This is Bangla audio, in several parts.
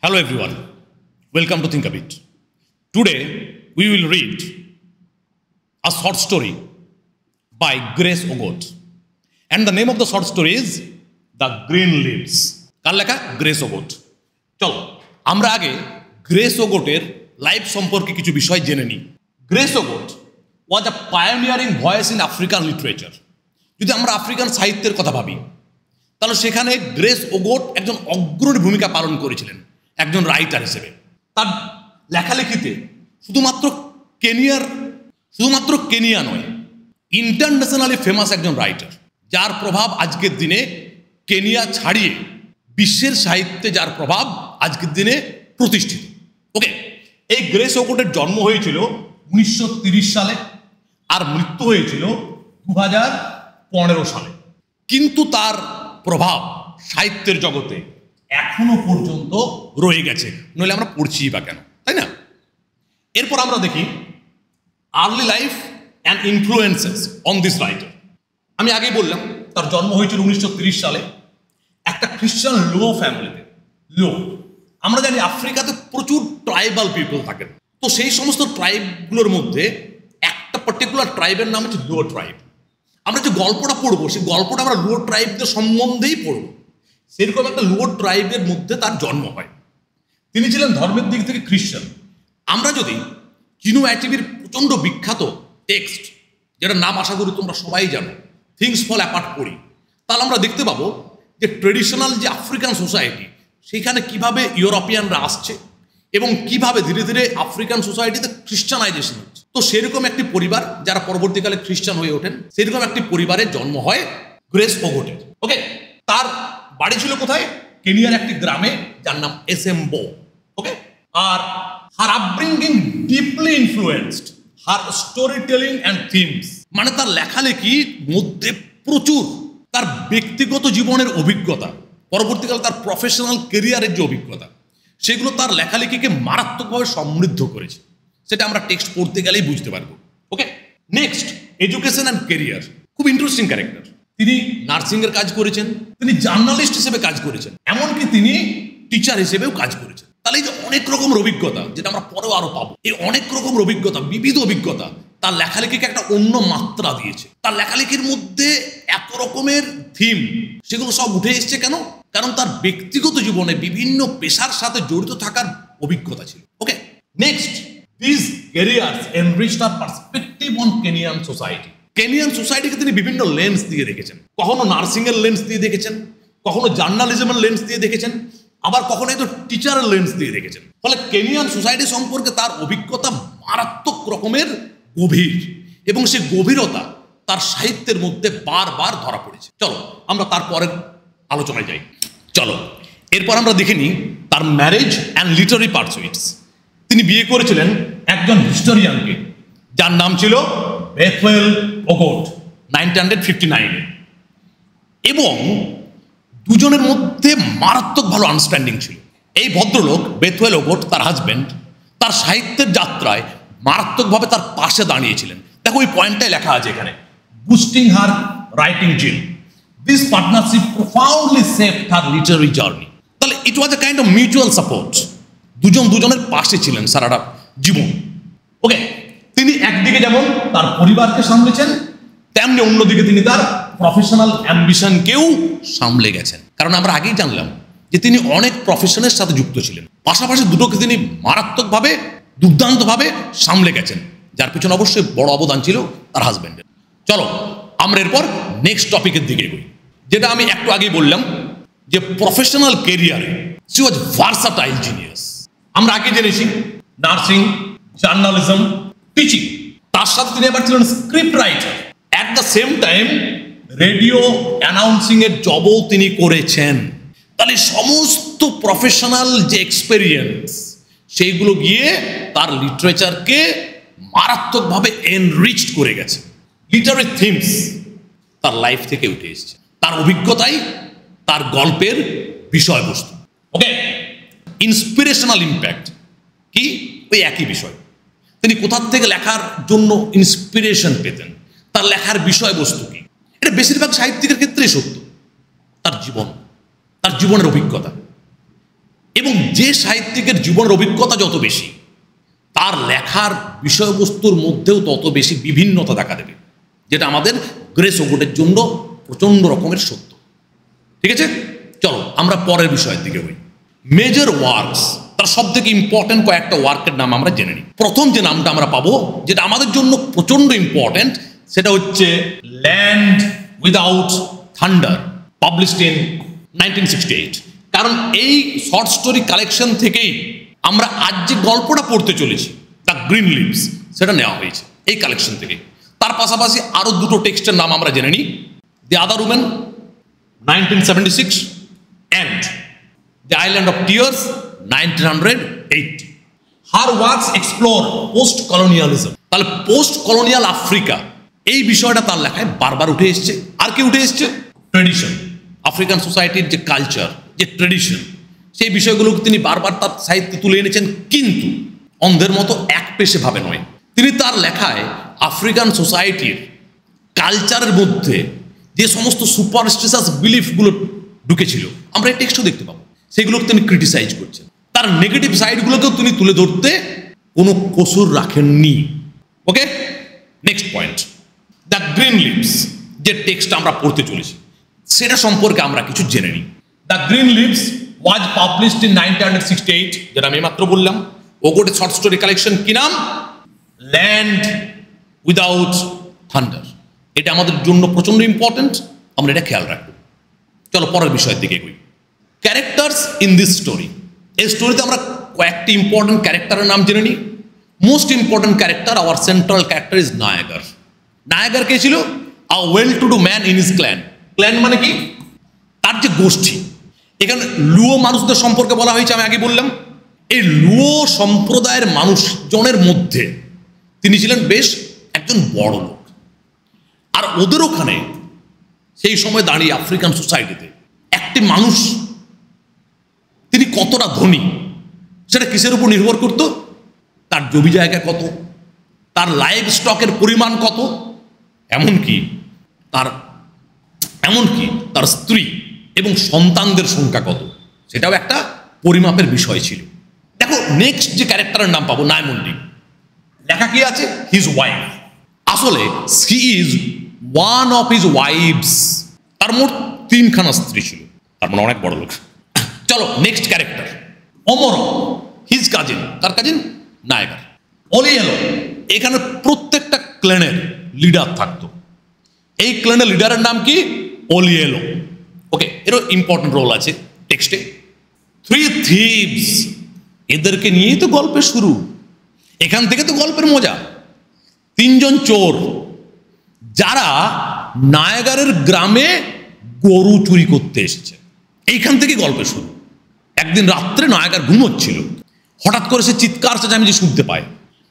Hello everyone, welcome to Think a Bit. Today we will read a short story by Grace Ogot, and the name of the short story is The Green Leaves. কার লেখা? গ্রেস ওগট। চলো আমরা আগে গ্রেস ওগটের লাইফ সম্পর্কে কিছু বিষয় জেনে নিই। Grace Ogot was a pioneering voice in African literature. যদি আমরা আফ্রিকান সাহিত্যের কথা ভাবি তাহলে সেখানে গ্রেস ওগট একজন অগ্রণী ভূমিকা পালন করেছিলেন একজন রাইটার হিসেবে। তার লেখালেখিতে শুধুমাত্র কেনিয়া নয়, ইন্টারন্যাশনালি ফেমাস একজন রাইটার, যার প্রভাব আজকের দিনে কেনিয়া ছাড়িয়ে বিশ্বের সাহিত্যে যার প্রভাব আজকের দিনে প্রতিষ্ঠিত। ওকে, এই গ্রেস ওগটের জন্ম হয়েছিল 1930 সালে আর মৃত্যু হয়েছিল 2015 সালে, কিন্তু তার প্রভাব সাহিত্যের জগতে এখনো পর্যন্ত রয়ে গেছে, নইলে আমরা পড়ছি বা কেন, তাই না? এরপর আমরা দেখি early life and influences on this writer. আমি আগেই বললাম তার জন্ম হয়েছিল 1930 সালে একটা খ্রিস্টান লো ফ্যামিলিতে। লো, আমরা জানি আফ্রিকাতে প্রচুর ট্রাইবাল পিপল থাকেন, তো সেই সমস্ত ট্রাইবগুলোর মধ্যে একটা পার্টিকুলার ট্রাইবের নাম হচ্ছে লো ট্রাইব। আমরা যে গল্পটা পড়বো সেই গল্পটা আমরা লো ট্রাইবদের সম্বন্ধেই পড়বো। সেরকম একটা লো ট্রাইবের মধ্যে তার জন্ম হয়। তিনি ছিলেন ধর্মের দিক থেকে খ্রিস্টান। আমরা যদি চিনুয়া অ্যাচিভির প্রচণ্ড বিখ্যাত টেক্সট, যেটার নাম আশা করি তোমরা সবাই জানো, থিংস ফল অ্যাপার্ট পড়ি, তাহলে আমরা দেখতে পাবো যে ট্রেডিশনাল যে আফ্রিকান সোসাইটি, সেখানে কিভাবে ইউরোপিয়ানরা আসছে এবং কিভাবে ধীরে ধীরে আফ্রিকান সোসাইটিতে খ্রিস্টানাইজেশন হচ্ছে। তো সেরকম একটি পরিবার যারা পরবর্তীকালে খ্রিস্টান হয়ে ওঠেন, সেরকম একটি পরিবারের জন্ম হয় গ্রেস ওগটের। ওকে, তার বাড়ি ছিল কোথায়? কেনিয়ার একটি গ্রামে, যার নাম এসেম্বো। ওকে, আর her upbringing deeply influenced her story telling and themes, মানে তার লেখালেখির মধ্যে প্রচুর তার ব্যক্তিগত জীবনের অভিজ্ঞতা, পরবর্তীকালে তার প্রফেশনাল কেরিয়ারের যে অভিজ্ঞতা, সেগুলো তার লেখালেখিকে মারাত্মকভাবে সমৃদ্ধ করেছে। সেটা আমরা টেক্সট পড়তে গেলেই বুঝতে পারবো। ওকে, নেক্সট, এডুকেশন অ্যান্ড কেরিয়ার। খুব ইন্টারেস্টিং ক্যারেক্টার। তিনি নার্সিং এর কাজ করেছেন, তিনি জার্নালিস্ট হিসেবে কাজ করেছেন, এমনকি তিনি টিচার হিসেবেও কাজ করেছেন। তাহলে এই যে অনেক রকমের অভিজ্ঞতা, যেটা আমরা পরেও আরো পাবো, এই অনেক রকমের অভিজ্ঞতা, বিবিধ অভিজ্ঞতা তার লেখালেখিকে একটা অন্য মাত্রা দিয়েছে। তার লেখালেখির মধ্যে এত রকমের থিম, সেগুলো সব উঠে এসছে কেন? কারণ তার ব্যক্তিগত জীবনে বিভিন্ন পেশার সাথে জড়িত থাকার অভিজ্ঞতা ছিল। Okay, next, this careers enriched our perspective on Kenyan society. Kenyan সোসাইটিকে তিনি বিভিন্ন লেন্স দিয়ে দেখেছেন। কখনো নার্সিং এর লেন্স দিয়ে দেখেছেন, কখনো জার্নালিজমের লেন্স দিয়ে দেখেছেন, আবার কখনো একটু টিচারের লেন্স দিয়ে দেখেছেন। ফলে কেনিয়ান সোসাইটি সম্পর্কে তার অভিজ্ঞতা মারাত্মক রকমের গভীর, এবং সেই গভীরতা তার সাহিত্যের মধ্যে বারবার ধরা পড়েছে। চলো আমরা তারপরের আলোচনায় যাই। চলো এরপর আমরা দেখে নিই তার ম্যারেজ অ্যান্ড লিটারি পারসুইটস। তিনি বিয়ে করেছিলেন একজন হিস্টোরিয়ানকে, যার নাম ছিল বেথওয়েল ওগট, 1959-এ, এবং দুজনের মধ্যে মারাত্মক ভালো আন্ডারস্ট্যান্ডিং ছিল। এই ভদ্রলোক বেথওয়েল ওগট, তার হাজব্যান্ড, তার সাহিত্যের যাত্রায় মারাত্মকভাবে তার পাশে দাঁড়িয়েছিলেন। দেখো ওই পয়েন্টটাই লেখা আছে এখানে, boosting her writing zeal, this partnership profoundly saved her literary journey. তাহলে it was a kind of mutual support. দুজনের পাশে ছিলেন সারাটা জীবন। ওকে, তিনি একদিকে যেমন তার পরিবারকে সামলেছেন, তেমনি অন্যদিকে তিনি তার প্রফেশনাল অ্যাম্বিশনকেও সামলে গেছেন। কারণ আমরা আগেই জানলাম যে তিনি অনেক প্রফেশনের সাথে যুক্ত ছিলেন, পাশাপাশি দুটোকে তিনি মারাত্মকভাবে, দুর্দান্তভাবে সামলে গেছেন, যার পিছনে অবশ্যই বড় অবদান ছিল তার হাজব্যান্ডের। চলো আমরা এরপর নেক্সট টপিকের দিকে এগোই, যেটা আমি একটু আগেই বললাম যে প্রফেশনাল কেরিয়ারে শি ওয়াজ ভার্সাটাইল জিনিয়াস। আমরা আগে জেনেছি নার্সিং, জার্নালিজম, টিচিং, তার সাথে তিনি এবার ছিলেন script writer. At the same time radio announcing এর জবও তিনি করেছেন। তাহলে সমস্ত প্রফেশনাল যে এক্সপেরিয়েন্স, সেইগুলো গিয়ে তার লিটারেচারকে মারাত্মকভাবে এনরিচড করে গেছে। লিটারি থিমস তার লাইফ থেকে উঠে এসেছে, তার অভিজ্ঞতাই তার গল্পের বিষয়বস্তু। ওকে, ইন্সপিরেশনাল ইম্প্যাক্ট কি? ওই একই বিষয়। তিনি কোথা থেকে লেখার জন্য ইন্সপিরেশন পেতেন, তার লেখার বিষয়বস্তু কি, এটা বেশিরভাগ সাহিত্যিকের ক্ষেত্রেই সত্য। তার জীবনের অভিজ্ঞতা, এবং যে সাহিত্যিকের জীবনের অভিজ্ঞতা যত বেশি, তার লেখার বিষয়বস্তুর মধ্যেও তত বেশি বিভিন্নতা দেখা দেবে, যেটা আমাদের গ্রেস ওগোটের জন্য প্রচণ্ড রকমের সত্য। ঠিক আছে, চলো আমরা পরের বিষয়ের দিকে হই। মেজর ওয়ার্কস, তার সব থেকে ইম্পর্টেন্ট কয়েকটা ওয়ার্কের নাম আমরা জেনে নিই। প্রথম যে নামটা আমরা পাবো, যেটা আমাদের জন্য প্রচণ্ড ইম্পর্টেন্ট, সেটা হচ্ছে land without thunder, published in 1968। কারণ এই শর্ট স্টোরি কালেকশন থেকেই আমরা আজ যে গল্পটা পড়তে চলেছি, দ্য গ্রিন লিভস, সেটা নেওয়া হয়েছে এই কালেকশন থেকে। তার পাশাপাশি আরও দুটো টেক্সটের নাম আমরা জেনে নিই, the other women 1976 and the island of tears 1980। Her works explore post colonialism. তাহলে পোস্ট কলোনিয়াল আফ্রিকা, এই বিষয়টা তার লেখায় বারবার উঠে এসছে। আর কি উঠে এসছে? ট্রেডিশন, আফ্রিকান সোসাইটির যে কালচার, যে ট্রেডিশন, সেই বিষয়গুলোকে তিনি বারবার তার সাহিত্যে তুলে এনেছেন, কিন্তু অন্ধের মতো একপেশে ভাবে নয়। তিনি তার লেখায় আফ্রিকান সোসাইটির কালচারের মধ্যে যে সমস্ত সুপারস্টিশাস বিলিফগুলো ঢুকেছিল, আমরা এই টেক্সটও দেখতে পাবো, সেগুলোকে তিনি ক্রিটিসাইজ করছেন। তার নেগেটিভ সাইডগুলোকেও তিনি তুলে ধরতে কোনো কসুর রাখেননি। Okay, next point, the green leaves, যে টেক্সট আমরা পড়তে চলেছি, সেটা সম্পর্কে আমরা কিছু জেনে নিই। The green leaves was published in 1968, যেটা আমি মাত্র বললাম। ওগোটে শর্ট স্টোরি কালেকশন, কি নাম? Land without thunder. এটা আমাদের জন্য প্রচন্ড ইম্পর্টেন্ট, আমরা এটা খেয়াল রাখবো। চলো পরের বিষয়ের দিকে এগোই। ক্যারেক্টার্স ইন দিস স্টোরি, এই স্টোরিতে আমরা কয়েকটি ইম্পর্টেন্ট ক্যারেক্টারের নাম জেনে নিই। Most important character, our central character is Nyagar. Nyagar কে ছিল? A well to do man in his clan. Clan মানে কি? তার যে গোষ্ঠী। এখানে লুয়ো মানুষদের সম্পর্কে বলা হয়েছে, আমি আগে বললাম। এই লুয়ো সম্প্রদায়ের মানুষজনের মধ্যে তিনি ছিলেন বেশ একজন বড় লোক। আর ওদের ওখানে সেই সময় দাঁড়িয়ে আফ্রিকান সোসাইটিতে একটি মানুষ তিনি কতটা ধনী, সেটা কিসের উপর নির্ভর করত? তার জমি জায়গা কত, তার লাইভ স্টকের পরিমাণ কত, এমনকি তার স্ত্রী এবং সন্তানদের সংখ্যা কত, সেটাও একটা পরিমাপের বিষয় ছিল। দেখো নেক্সট যে ক্যারেক্টারের নাম পাবো, নাইমন্ডি। লেখা কি আছে? His wife. আসলে he is one of his wives. তার মোট 3খানা স্ত্রী ছিল, তার মানে অনেক বড় লোক। চলো নেক্সট ক্যারেক্টার, অমরো, হিজ কাজিন। তার কাজিন নায়াগার। ওলিয়েলো, এখানে প্রত্যেকটা ক্ল্যানের লিডার থাকতো। এই ক্ল্যানের লিডারের নাম কি? ওলিয়েলো। ওকে, এরও ইম্পর্টেন্ট রোল আছে টেক্সটে। 3 থিভস, এদেরকে নিয়েই তো গল্পের শুরু, এখান থেকে তো গল্পের মজা। 3জন চোর, যারা নায়াগারের গ্রামে গরু চুরি করতে এসেছে, এইখান থেকে গল্পের শুরু। একদিন রাত্রে নায়াগার ঘুমোচ্ছিল, হঠাৎ করে সে চিৎকার চেঁচামেচি শুনতে পায়।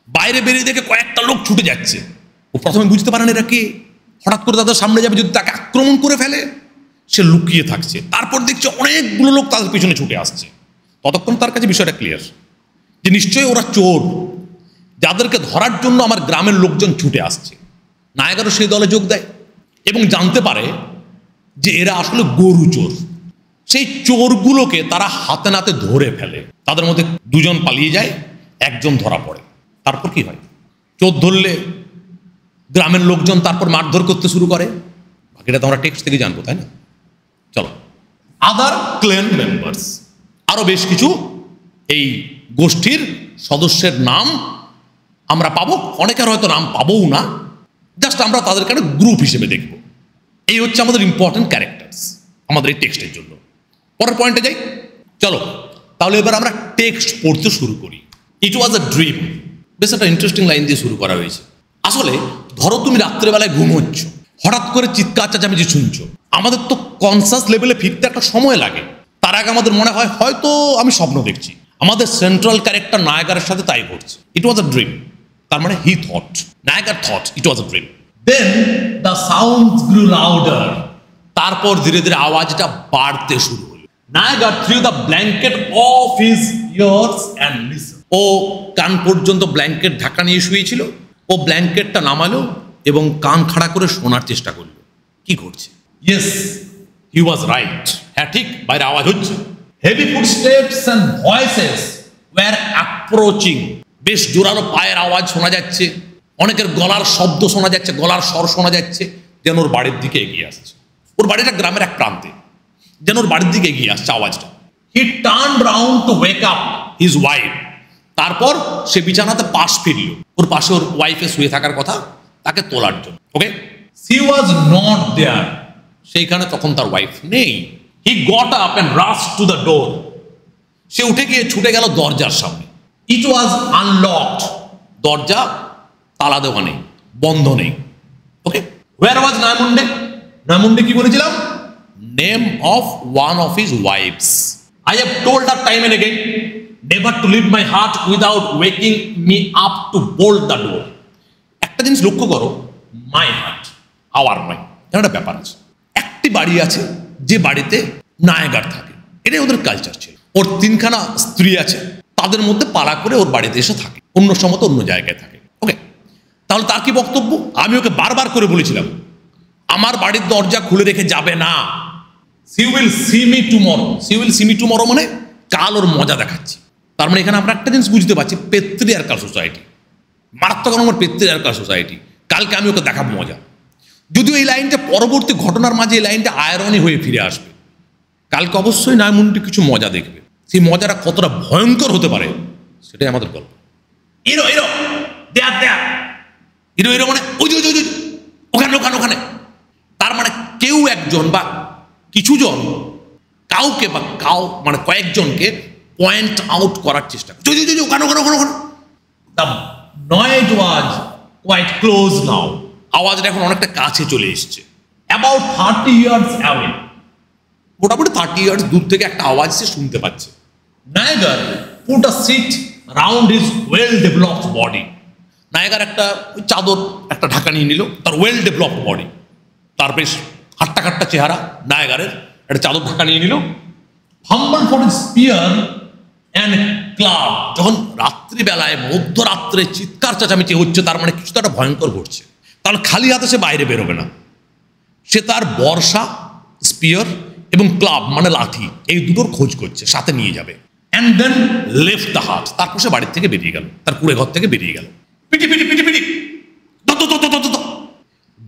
বাইরে বেরিয়ে দেখে কয়েকটা লোক ছুটে যাচ্ছে। ও প্রথমে বুঝতে পারেন এরা কে, হঠাৎ করে তাদের সামনে যাবে, যদি তাকে আক্রমণ করে ফেলে। সে লুকিয়ে থাকছে। তারপর দেখছে অনেকগুলো লোক তাদের পিছনে ছুটে আসছে। ততক্ষণ তার কাছে বিষয়টা ক্লিয়ার যে নিশ্চয়ই ওরা চোর, যাদেরকে ধরার জন্য আমার গ্রামের লোকজন ছুটে আসছে। নায়াগারও সেই দলে যোগ দেয় এবং জানতে পারে যে এরা আসলে গরু চোর। সেই চোরগুলোকে তারা হাতে নাতে ধরে ফেলে। তাদের মধ্যে 2জন পালিয়ে যায়, 1জন ধরা পড়ে। তারপর কি হয়? চোর ধরলে গ্রামের লোকজন তারপর মারধর করতে শুরু করে। বাকিটা তো আমরা টেক্সট থেকে জানবো, তাই না? চলো, আদার ক্ল্যান মেম্বার্স, আরো বেশ কিছু এই গোষ্ঠীর সদস্যের নাম আমরা পাবো। অনেকের হয়তো নাম পাবোও না, জাস্ট আমরা তাদেরকে একটা গ্রুপ হিসেবে দেখব। এই হচ্ছে আমাদের ইম্পর্টেন্ট ক্যারেক্টার্স আমাদের এই টেক্সটের জন্য। পরের পয়েন্টে যাই, চলো তাহলে এবার আমরা টেক্সট পড়তে শুরু করি। ইট ওয়াজ আ ড্রিম, বেশ একটা ইন্টারেস্টিং লাইন দিয়ে শুরু করা হয়েছে। আসলে ধরো তুমি রাত্রেবেলায় ঘুমোচ্ছ, হঠাৎ করে চিৎকার চেঁচামেচি শুনছো। আমাদের তো কনসাস লেভেলে ফিরতে একটা সময় লাগে। তার আগে আমাদের মনে হয় হয়তো আমি স্বপ্ন দেখছি। আমাদের সেন্ট্রাল ক্যারেক্টার নায়াগারের সাথে তাই ঘটছে। ইট ওয়াজ আ ড্রিম, তার মানে he thought, Nyagar thought it was a dream. Then the sounds grew louder, তারপর ধীরে ধীরে আওয়াজটা বাড়তে শুরু হলো। Nyagar threw the blanket off his ears and listen, ও কান পর্যন্ত ব্ল্যাঙ্কেট ঢাকা নিয়ে শুয়েছিল। ও ব্ল্যাঙ্কেটটা নামালো এবং কান খাড়া করে শোনার চেষ্টা করলো কি ঘটছে। ইয়েস, হি ওয়াজ রাইট, হ্যাঁ ঠিক, বাইরে আওয়াজ হচ্ছে। Heavy footsteps and voices were approaching. বেশ জোরালো পায়ের আওয়াজ শোনা যাচ্ছে, অনেকের গলার শব্দ শোনা যাচ্ছে, গলার স্বর শোনা যাচ্ছে, যেন ওর বাড়ির দিকে এগিয়ে আসছে। ওর বাড়িটা গ্রামের এক প্রান্তে, যেন ওর বাড়ির দিকে এগিয়ে আসছে আওয়াজটা। He turned round to wake up his wife. তারপর সে বিছানাতে পাশ ফিরল, ওর পাশে ওর ওয়াইফে শুয়ে থাকার কথা, তাকে তোলার জন্য। ওকে, she was not there. সেইখানে তখন তার ওয়াইফ নেই। He got up and rushed to the door. সে উঠে গিয়ে ছুটে গেল দরজার সামনে। It was unlocked. দরজা তালা দেওয়া নেই, বন্ধ নেই। ওকে, where was Naimunde? Naimunde কি বলেছিলাম? Name of one of his wives. I have told her time and again never to leave my heart without waking me up to bolt the door. একটা জিনিস লক্ষ্য করো, my heart, our mind, একটা ব্যাপার আছে। একটি বাড়ি আছে যে বাড়িতে নায়গার থাকে, এটাই ওদের কালচার ছিল। ওর তিনখানা স্ত্রী আছে, তাদের মধ্যে পালা করে ওর বাড়িতে এসে থাকে, অন্য সময় অন্য জায়গায় থাকে। ওকে, তাহলে তার কি বক্তব্য? আমি ওকে বারবার করে বলেছিলাম আমার বাড়ির দরজা খুলে রেখে যাবে না। She will see me tomorrow. She will see me tomorrow মানে কাল ওর মজা দেখাচ্ছি। তার মানে এখানে আমরা একটা জিনিস বুঝতে পারছি, পেত্রিয়ার্কাল সোসাইটি, মারাত্মক নম্বর পেত্রিয়ার্কাল সোসাইটি। কালকে আমি ওকে দেখাবো মজা। যদিও এই লাইনটা পরবর্তী ঘটনার মাঝে এই লাইনটা আয়রনি হয়ে ফিরে আসবে। কালকে অবশ্যই নাইমুন্ডি কিছু মজা দেখবে, সেই মজাটা কতটা ভয়ঙ্কর হতে পারে সেটাই আমাদের গল্প। হিরো হিরো দেয়ার দেয়ার, হিরো হিরো মানে ওই যে ওখানে ওখানে ওখানে। তার মানে কেউ একজন বা কিছুজন কাউকে বা মানে কয়েকজনকে পয়েন্ট আউট করার চেষ্টা করে, ওখানে ওখানে ওখানে ওখানে। The noise was quite close now. আওয়াজটা এখন অনেকটা কাছে চলে এসছে। অ্যাবাউট 30 ইয়ার্স অ্যাওয়ে, মোটামুটি 30 ইয়ার্স দূর থেকে একটা আওয়াজ সে শুনতে পাচ্ছে। Nyagar put a sheet round his well developed body. Nyagar একটা চাদর একটা ঢাকা নিয়ে নিল, তার ওয়েল ডেভেলপড বডি, তার বেশ হাট্টা কাট্টা চেহারা। নায়গারের একটা চাদর ঢাকা নিয়ে নিল। Fumble for spear and club. যখন রাত্রিবেলায় মধ্যরাত্রে চিৎকার চেঁচামেচি হচ্ছে, তার মানে কিছু তো একটা ভয়ঙ্কর ঘটছে। তাহলে খালি হাতে সে বাইরে বেরোবে না, সে তার বর্ষা, স্পিয়ার এবং ক্লাব মানে লাঠি, এই দুটোর খোঁজ করছে, সাথে নিয়ে যাবে। অ্যান্ড দেন লেফট দ্য হাট। তারপর সে বাড়ির থেকে বেরিয়ে গেল, তার কুড়ে ঘর থেকে বেরিয়ে গেল। পিটি পিটি পিটি পিটি,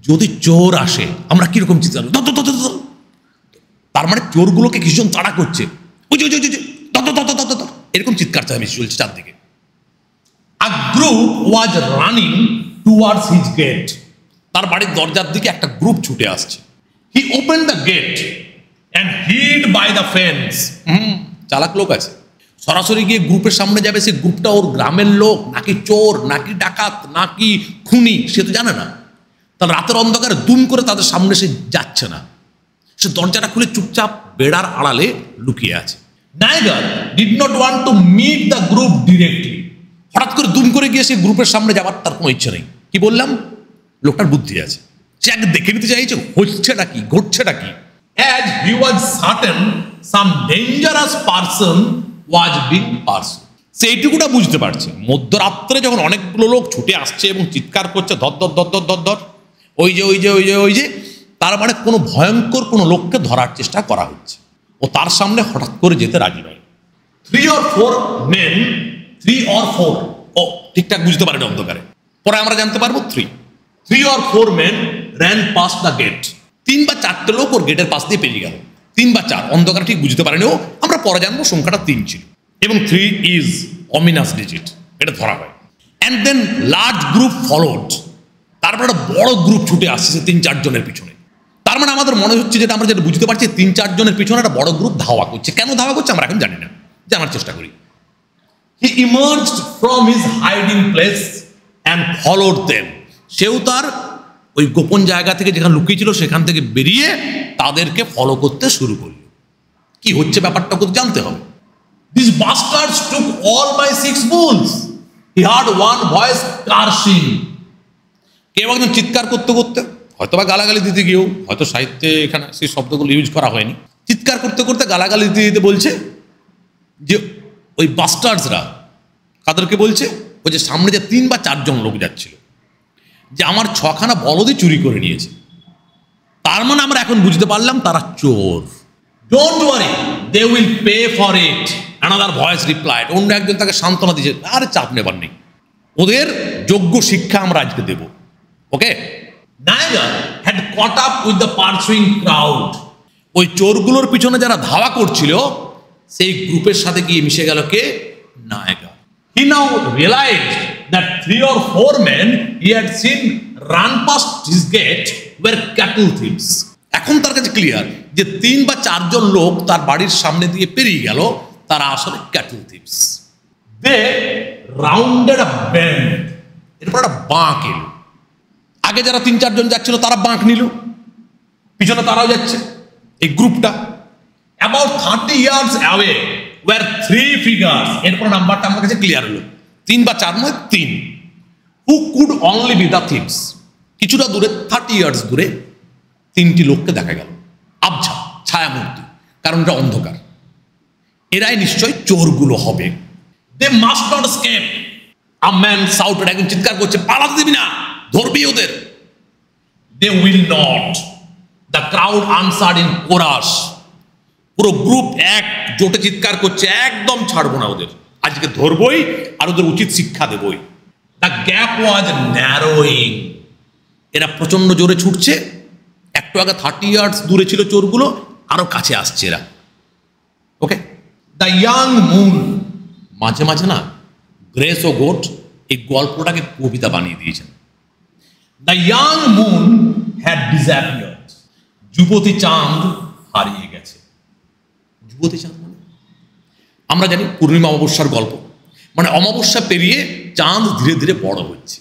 যদি চোর আসে আমরা কিরকম চিৎকার, তার মানে চোরগুলোকে কিছুজন তাড়া করছে, এরকম চিৎকার চেঁচামেচি চলছে চারদিকে। A group was running towards his gate. তার বাড়ির দরজার দিকে একটা গ্রুপ ছুটে আসছে। He open the gate and hid by the fence. চালাক লোক আছে, সরাসরি গিয়ে গ্রুপের সামনে যাবে। সে গ্রুপটা ওর গ্রামের লোক নাকি চোর নাকি ডাকাত নাকি খুনি সে তো জানে না। তার রাতের অন্ধকারে দুম করে তাদের সামনে সে যাচ্ছে না, সে দরজাটা খুলে চুপচাপ বেড়ার আড়ালে লুকিয়ে আছে। Nyagar did not want to meet the group directly. হঠাৎ করে দুম করে গিয়ে সে গ্রুপের সামনে যাওয়ার তার কোনো ইচ্ছে নেই। কি বললাম, লোকটার বুদ্ধি আছে, সে আগে দেখে নিতে চাইছে হচ্ছেটা কি, ঘটছেটা কি। As he was certain some dangerous person was being pursued. সেইটুকুটা বুঝতে পারছে মধ্যরাত্রে যখন অনেকগুলো লোক ছুটে আসছে এবং চিৎকার করছে ধর ধর ধর ধর ধর ধর, ওই যে ওই যে ওই যে ওই যে, তার মানে কোনো ভয়ঙ্কর কোনো লোককে ধরার চেষ্টা করা হচ্ছে। ও তার সামনে হঠাৎ করে যেতে রাজি নয়। 3 or 4 men, 3 or 4, ও ঠিকঠাক বুঝতে পারেনি অন্ধকারে, পরে আমরা জানতে পারবো 3 or 4 men ran past the gate. 3 বা 4টে লোক ওর গেটের পাশ দিয়ে পেরিয়ে গেল। 3 বা 4, অন্ধকারে ঠিক বুঝতে পারেনি ও, আমরা পরে জানবো সংখ্যাটা 3 ছিল এবং 3 is ominous digit, এটা ধরা হয়। And then large group followed. তারপর একটা বড় গ্রুপ ছুটে আসছে 3-4 জনের পিছনে। তার মানে আমাদের মনে হচ্ছে যেটা আমরা যেটা বুঝতে পারছি, 3-4 জনের পিছনে একটা বড় গ্রুপ ধাওয়া করছে। কেন ধাওয়া করছে আমরা এখন জানি না, জানার চেষ্টা করি। He emerged from his hiding place and followed them. সেও তার ওই গোপন জায়গা থেকে যেখানে লুকিয়েছিল সেখান থেকে বেরিয়ে তাদেরকে ফলো করতে শুরু করল। কি হচ্ছে ব্যাপারটা জানতে হবে। These bastards took all my 6 bulls. He heard one voice cursing. কেউ একজন চিৎকার করতে করতে, হয়তো বা গালাগালি দিতে গিয়েও, হয়তো সাহিত্যে এখানে সেই শব্দগুলো ইউজ করা হয়নি, চিৎকার করতে করতে গালাগালি দিতে দিতে বলছে যে ওই বাস্টার্ডসরা, কাদেরকে বলছে, ওই যে সামনে যে 3 বা 4 জন লোক যাচ্ছিল, যে আমার 6খানা বলদই চুরি করে নিয়েছে। তার মানে আমরা এখন বুঝতে পারলাম তারা চোর। Don't worry, they will pay for it. Another voice replied, অন্য একজন তাকে সান্ত্বনা দিয়েছে, আর চাপ নেবার নেই, ওদের যোগ্য শিক্ষা আমরা আজকে দেব। Okay, Nyagar had caught up with the pursuing crowd. ওই চোরগুলোর পিছনে যারা ধাওয়া করছিল সেই গ্রুপের সাথে গিয়ে মিশে গেল কে? নায়াগার। He now realized that 3 or 4 men he had seen run past his gate were cattle thieves. এখন তার কাছে ক্লিয়ার যে 3 বা 4 জন লোক তার বাড়ির সামনে দিয়ে পেরিয়ে গেল, তারা আসলে cattle thieves. They rounded a bend, এরপর একটা বাঁক এলো। আগে যারা 3-4 জন যাচ্ছিল তারা বাঁক নিল, পিছনে তারাও যাচ্ছে। এই গ্রুপটা about 30 yards away were 3 figures, এরপর নাম্বারটা আমার কাছে ক্লিয়ার হলো, 3 বা 4 নয় 3, who could only be the thieves. কিছুটা দূরে 30 yards দূরে 3টি লোককে দেখা গেল, আবছা ছায়ামূর্তি, কারণ এটা অন্ধকার। এরাই নিশ্চয় চোরগুলো হবে। They must not escape, a man shouted, একজন চিৎকার করছে, পালাতে দিবি না, ধরবি ওদের। They will not, the crowd answered in chorus. পুরো গ্রুপ এক জোটে চিৎকার করছে, একদম ছাড়বো না ওদের, আজকে ধরবই আর ওদের উচিত শিক্ষা দেবই। The gap was narrowing, এরা প্রচন্ড জোরে ছুটছে, একটু আগে 30 yards দূরে ছিল চোরগুলো, আরো কাছে আসছে এরা। ওকে, দ্য ইয়াং মুন, মাঝে মাঝে না গ্রেস ও গোট এই গল্পটাকে কবিতা বানিয়ে দিয়েছেন। The young moon had disappeared, যুবতী চাঁদ হারিয়ে গেছে। যুবতী চাঁদ মানে আমরা জানি পূর্ণিমা অমাবস্যার গল্প, মানে অমাবস্যা পেরিয়ে চাঁদ ধীরে ধীরে বড় হচ্ছে,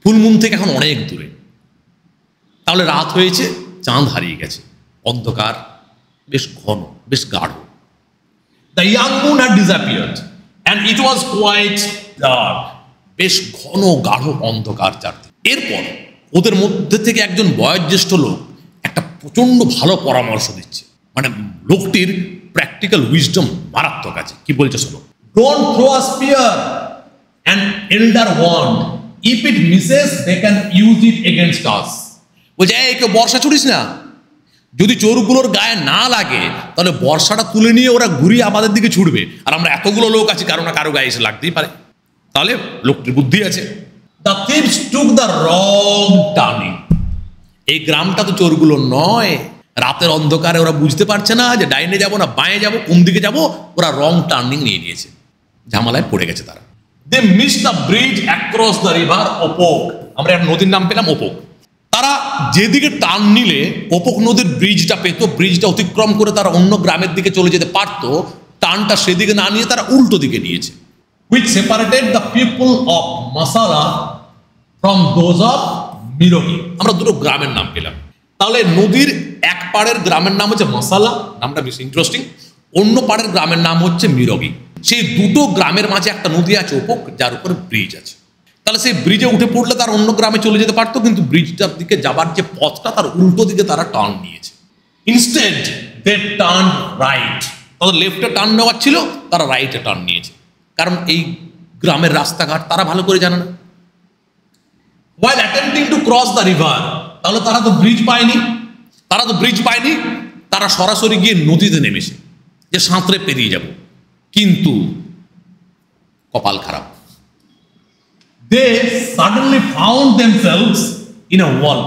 ফুলমুন থেকে এখন অনেক দূরে। তাহলে রাত হয়েছে, চাঁদ হারিয়ে গেছে, অন্ধকার বেশ ঘন, বেশ গাঢ়। The young moon had disappeared and it was quite dark, বেশ ঘন গাঢ় অন্ধকার চারদিকে। এরপর ওদের মধ্যে থেকে একজন বয়োজ্যেষ্ঠ লোক একটা প্রচন্ড ভালো পরামর্শ দিচ্ছে, মানে লোকটির প্র্যাকটিক্যাল উইজডম মারাত্মক আছে। কি বলছে শোনো। Don't throw a spear, an elder warned, if it misses they can use it against us. বলছে, এই কেউ বর্ষা ছুড়িস না, যদি চোরগুলোর গায়ে না লাগে তাহলে বর্ষাটা তুলে নিয়ে ওরা ঘুরিয়ে আমাদের দিকে ছুটবে, আর আমরা এতগুলো লোক আছি, কারো না কারো গায়ে এসে লাগতেই পারে। তাহলে লোকটির বুদ্ধি আছে। The thieves took the wrong turning, এই গ্রামটা তো চোরগুলো নয়, রাতের অন্ধকারে ওরা বুঝতে পারছে না যে ডাইনে যাব না বাঁয়ে যাব, কোন দিকে যাব, ওরা রং টার্নিং নিয়ে নিয়েছে, ঝামেলায় পড়ে গেছে তারা। They missed the bridge across the river Opok, আমরা একটা নদীর নাম পেলাম ওপোক। তারা যেদিকে টার্ন নিলে ওপোক নদীর ব্রিজটা পেত, ব্রিজটা অতিক্রম করে তারা অন্য গ্রামের দিকে চলে যেতে পারতো, টার্নটা সেদিকে না নিয়ে তারা উল্টো দিকে নিয়েছে। Which separated the people of Masala from those of Mirogi, আমরা দুটো গ্রামের নাম পেলাম। তাহলে নদীর এক পাড়ের গ্রামের নাম হচ্ছে মাসালা, নামটা বেশ ইন্টারেস্টিং, অন্য পাড়ের গ্রামের নাম হচ্ছে মিরগি। সেই দুটো গ্রামের মাঝে একটা নদী আছে ওপোক, যার উপরে ব্রিজ আছে। তাহলে সেই ব্রিজে উঠে পড়লে তার অন্য গ্রামে চলে যেতে পারতো, কিন্তু ব্রিজটার দিকে যাবার যে পথটা তার উল্টো দিকে তারা টার্ন নিয়েছে। ইনস্টেড দে টার্ন রাইট, তাদের লেফটে টার্ন নেওয়ার ছিল, তারা রাইটে টার্ন নিয়েছে, কারণ এই গ্রামের রাস্তাঘাট তারা ভালো করে জানে না। While attempting to cross the river, তাহলে তারা তো ব্রিজ পায়নি, তারা সরাসরি গিয়ে নদীতে নেমেছে যে সাঁতরে পেরিয়ে যাব, কিন্তু কপাল খারাপ। They suddenly found themselves in a wall,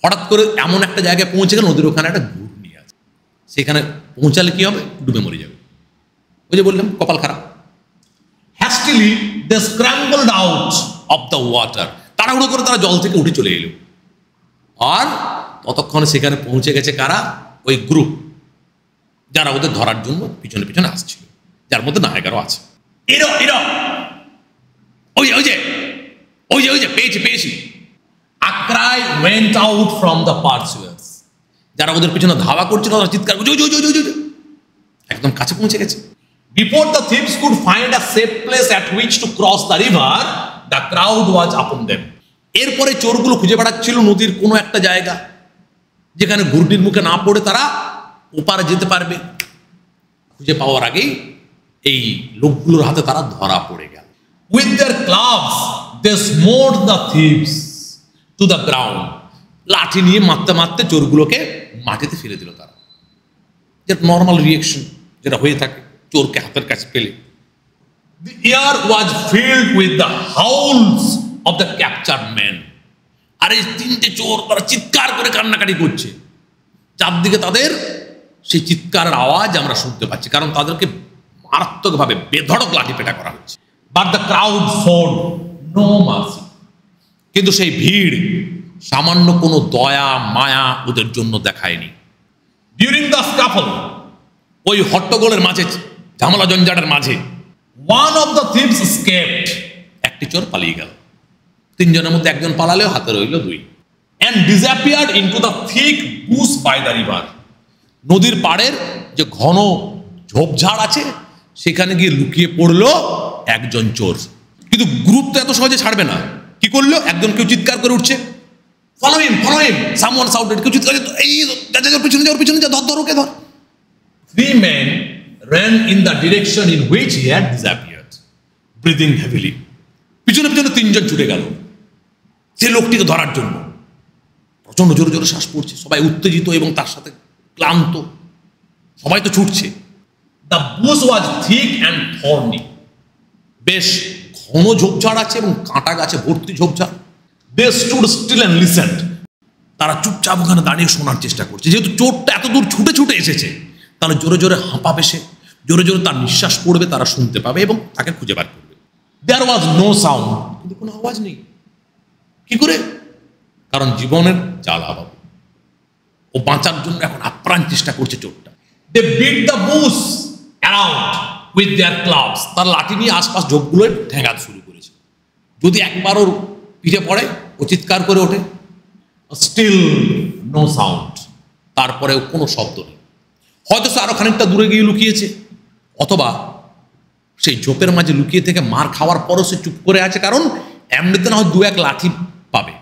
হঠাৎ করে এমন একটা জায়গায় পৌঁছে গেল, নদীর ওখানে একটা ঘূর্ণি আছে, সেখানে পৌঁছালে কি হবে, ডুবে মরে যাবে। ওই যে বললাম কপাল খারাপ। Hastily they scrambled out of the water, তাড়াহুড়ো করে তারা জল থেকে উঠে চলে এলো। আর ততক্ষণে সেখানে পৌঁছে গেছে কারা, ওই গ্রুপ যারা ওদের ধরার জন্য পিছনে পিছনে আসছিল, যার মধ্যে নায়িকারও আছে। এরো এরো, ওই যে ওই যে ওই যে পেয়েছি। A cry went out from the pursuers, যারা ওদের পিছনে ধাওয়া করছিল তারা চিৎকার করছে, একদম কাছে পৌঁছে গেছে। Before the thieves could find a safe place at which to cross the river, the crowd was upon them. এরপরে চোরগুলো খুঁজে বেড়াচ্ছিল নদীর কোনো একটা জায়গা যেখানে ঘূর্ণির মুখে না পড়ে তারা ওপারে যেতে পারবে। খুঁজে পাওয়ার আগেই এই লোকগুলোর হাতে তারা ধরা পড়ে গেল। With their clubs they smote the thieves to the ground, লাঠি নিয়ে মারতে মারতে চোরগুলোকে মাটিতে ফেলে দিল তারা। যেটা নর্মাল রিয়েকশন যেটা হয়ে থাকে চোরকে হাতের কাছে পেলে। The air was filled with the howls of the captured men. আর এই তিনটে চোর তারা চিৎকার করে কান্নাকাটি করছে, চারদিকে তাদের সেই চিৎকারের আওয়াজ আমরা শুনতে পাচ্ছি, কারণ তাদেরকে মারাত্মকভাবে বেধড়ক লাঠিপেটা করা হচ্ছে। But the crowd showed no mercy. কিন্তু সেই ভিড় সামান্য কোনো দয়া মায়া ওদের জন্য দেখায়নি। During the scuffle, ওই হট্টগোলের মাঝে, ঝামেলা জঞ্জাটের মাঝে, one of the thieves escaped. একটি চোর পালিয়ে গেল। তিনজনের মধ্যে একজন পালালেও হাতে রইল দুই। And disappeared into the thick bush by the river. নদীর পাড়ের যে ঘন ঝোপঝাড় আছে সেখানে গিয়ে লুকিয়ে পড়লো একজন চোর। কিন্তু গ্রুপ তো এত সহজে ছাড়বে না। কি করলো? একজন কেউ চিৎকার করে উঠছে, follow him, follow him. Someone shouted. কেউ চিৎকার করে, এই পিছনে যাও, পিছনে যা, ধর ওকে ধর। 3 men ran in the direction in which he had disappeared, breathing heavily. পিছনে পিছনে তিনজন ছুটে গেল সে লোকটিকে ধরার জন্য। প্রচন্ড জোরে জোরে শ্বাস পড়ছে, সবাই উত্তেজিত এবং তার সাথে ক্লান্ত, সবাই তো ছুটছে। The bush was thick and thorny. বেশ ঘন ঝোপঝাড় আছে এবং কাঁটা গাছে ভর্তি ঝোপঝাড়। They stood still and listened. তারা চুপচাপ ওখানে দাঁড়িয়ে শোনার চেষ্টা করছে। যেহেতু চোরটা এত দূর ছুটে ছুটে এসেছে, তাহলে জোরে জোরে হাঁপাবে সে, জোরে জোরে তার নিঃশ্বাস পড়বে, তারা শুনতে পাবে এবং তাকে খুঁজে বার করবে। There was no sound. কিন্তু কোনো আওয়াজ নেই। কি করে? কারণ জীবনের জ্বালা বাবু, ও বাঁচার জন্য এখন আপ্রাণ চেষ্টা করছে চোরটা। They beat the bush around with their clubs. তার লাঠি নিয়ে আশপাশ ঝোপগুলোয় ঠেঙাতে শুরু করেছে। যদি একবার ওর পিঠে পড়ে, ও চিৎকার করে ওঠে। Still no sound. তারপরেও কোনো শব্দ নেই। হয়তো সে আরো খানিকটা দূরে গিয়ে লুকিয়েছে, অথবা সেই ঝোপের মাঝে লুকিয়ে থেকে মার খাওয়ার পরও সে চুপ করে আছে, কারণ এমনিতে না হয় 2-1 লাঠি পাবে,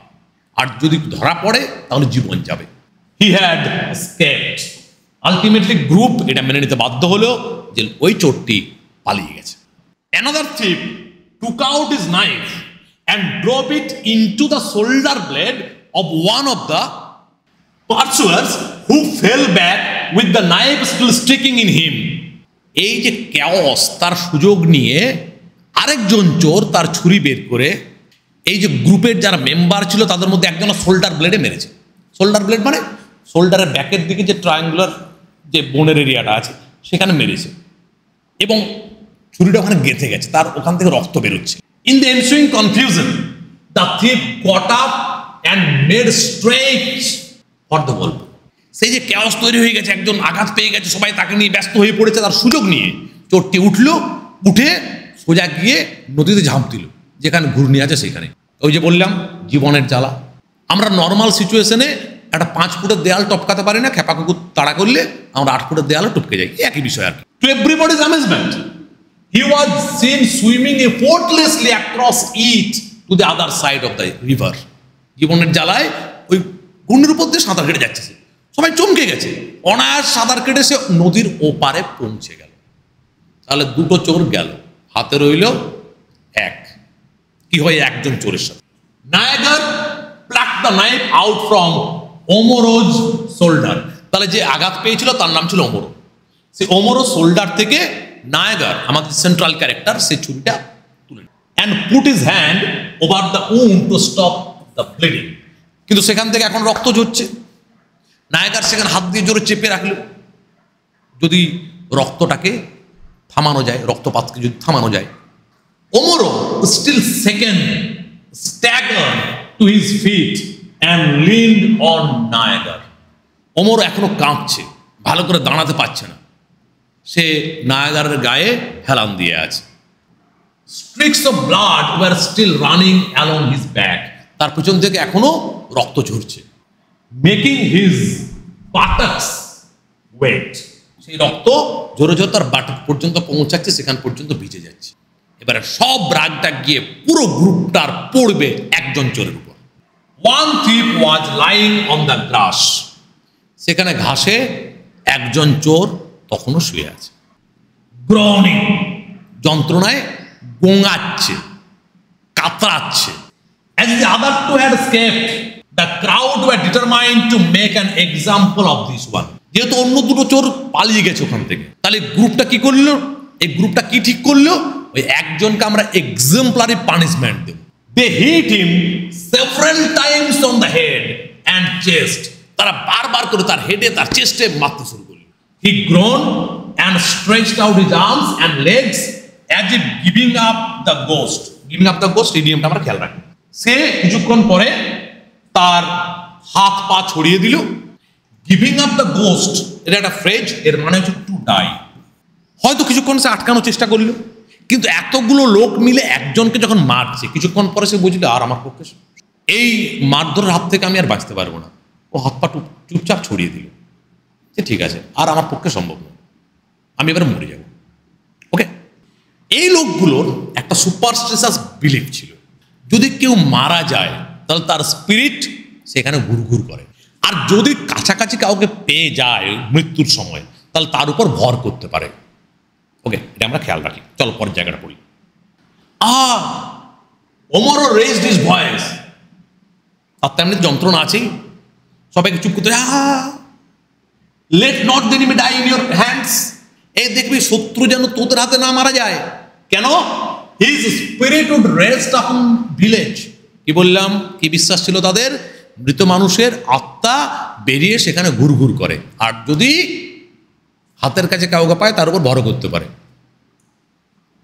আর যদি ধরা পড়ে তাহলে জীবন যাবে। He had escaped. Ultimately group এটা মেনে নিতে বাধ্য হলো যে ওই চোরটি পালিয়ে গেছে। Another thief took out his knife and drove it into the shoulder blade of one of the pursuers, who fell back with the knife still sticking in him. এই যে chaos, তার সুযোগ নিয়ে আরেকজন চোর তার ছুরি বের করে এই যে গ্রুপের যারা মেম্বার ছিল তাদের মধ্যে একজনের শোল্ডার ব্লেডে মেরেছে। শোল্ডার ব্লেড মানে শোল্ডারের ব্যাকের দিকে যে ট্রায়াঙ্গুলার যে বোনের এরিয়াটা আছে সেখানে মেরেছে, এবং ছুরিটা ওখানে গেঁথে গেছে, তার ওখান থেকে রক্ত বেরোচ্ছে। In the ensuing confusion the thief got up and made straight for the গল্প। সেই যে chaos তৈরি হয়ে গেছে, একজন আঘাত পেয়ে গেছে, সবাই তাকে নিয়ে ব্যস্ত হয়ে পড়েছে, তার সুযোগ নিয়ে চোরটি উঠলো, উঠে সোজা গিয়ে নদীতে ঝাঁপ দিল, যেখানে ঘূর্ণি আছে সেখানে। ওই যে বললাম জীবনের জ্বালা। আমরা নর্মাল সিচুয়েশনে একটা 5 ফুটের দেয়াল টপকাতে পারি না, খেপা কুকুর তাড়া করলে আমরা 8 ফুটের দেয়ালও টপকে যাই, একই বিষয় আর কি। To everybody's amazement, he was seen swimming effortlessly across it to the other side of the river. জীবনের জ্বালায় ওই ঘূর্ণির উপর দিয়ে সাঁতার কেটে যাচ্ছে, সবাই চমকে গেছে। অনায়াস সাঁতার কেটে সে নদীর ওপারে পৌঁছে গেল। তাহলে 2টো চোর গেল, হাতে রইল 1। কি হয় একজন চোরের সাথে? Nyagar plucked the knife out from Omoro's shoulder. তাহলে যে আঘাত পেয়েছিল তার নাম ছিল ওমরো। সে ওমরো শোল্ডার থেকে নায়াগার, আমাদের সেন্ট্রাল ক্যারেক্টার, সে ছুরিটা তুলে and put his hand over the wound to stop the bleeding. কিন্তু সেখান থেকে এখন রক্ত ঝরছে। নায়াগার সেখানে হাত দিয়ে জোরে চেপে রাখলো, যদি রক্তটাকে থামানো যায়, রক্তপাতকে যদি থামানো যায়। ওমরো still second staggered to his feet and leaned on Nayagar. ওমরো এখনো কাঁপছে, ভালো করে দাঁড়াতে পারছে না, সে নায়াগারের গায়ে হেলান দিয়ে আছে। Streaks of blood were still running along his back. তার পিছন থেকে এখনো রক্ত ঝরছে, making his buttocks wet. সেই রক্ত ঝরে ঝরে তার বাটক পর্যন্ত পৌঁছাচ্ছে, সেখান পর্যন্ত ভিজে যাচ্ছে। এবারে সব রাগটা গিয়ে পুরো গ্রুপটার পড়বে একজন চোরের উপর। One thief was lying on the grass. সেখানে ঘাসে একজন চোর তখনও শুয়ে আছে, groaning, যন্ত্রণায় গোঙাচ্ছে, কাতরাচ্ছে। As the other two had escaped, the crowd were determined to make an example of this one. যেহেতু অন্য দুটো চোর পালিয়ে গেছে ওখান থেকে, তাহলে গ্রুপটা কি করলো, এই গ্রুপটা কি ঠিক করলো, ওই একজনকে আমরা এক্সাম্পলারি পানিশমেন্ট দেব। They hit him several times on the head and chest, তারা বারবার করে তার হেডে তার চেস্টে মারতে শুরু করলো। He groan and stretched out his arms and legs as if giving up the ghost. Giving up the ghost এই নিয়মটা আমরা খেয়াল রাখি। সে কিছুক্ষণ পরে তার হাত পা ছড়িয়ে দিল। গিভিং আপ দ্য গোস্ট এটা একটা ফ্রেজ, এর মানে হচ্ছে টু ডাই। হয়তো কিছুক্ষণ সে আটকানোর চেষ্টা করলো, কিন্তু এতগুলো লোক মিলে একজনকে যখন মারছে, কিছুক্ষণ পরে সে বুঝলো আর আমার পক্ষে এই মারধরের হাত থেকে আমি আর বাঁচতে পারবো না। ও হাত পা চুপচাপ ছড়িয়ে দিল যে ঠিক আছে, আর আমার পক্ষে সম্ভব নয়, আমি এবার মরে যাব। ওকে, এই লোকগুলোর একটা সুপারস্টিশাস বিলিফ ছিল, যদি কেউ মারা যায় তাহলে তার স্পিরিট সেখানে ঘুরঘুর করে, আর যদি কাছাকাছি কাউকে পেয়ে যায় মৃত্যুর সময় তাহলে তার উপর ভর করতে পারে। ওকে, এটা আমরা খেয়াল রাখি। চলো পরের জায়গাটা পড়ি। ওমরও রেজড হিজ ভয়েস, তার তেমনি যন্ত্রণা আছেই, সবাইকে চুপ করতে, let not the enemy die in your hands, এই দেখবি শত্রু যেন তোদের হাতে না মারা যায়। কেন? হিজ স্পিরিট উড রেস্ট আপন ভিলেজ। কি বললাম, কি বিশ্বাস ছিল তাদের? মৃত মানুষের আত্মা বেরিয়ে সেখানে ঘুরঘুর করে, আর যদি হাতের কাছে কাউকে পায় তার উপর ভর করতে পারে।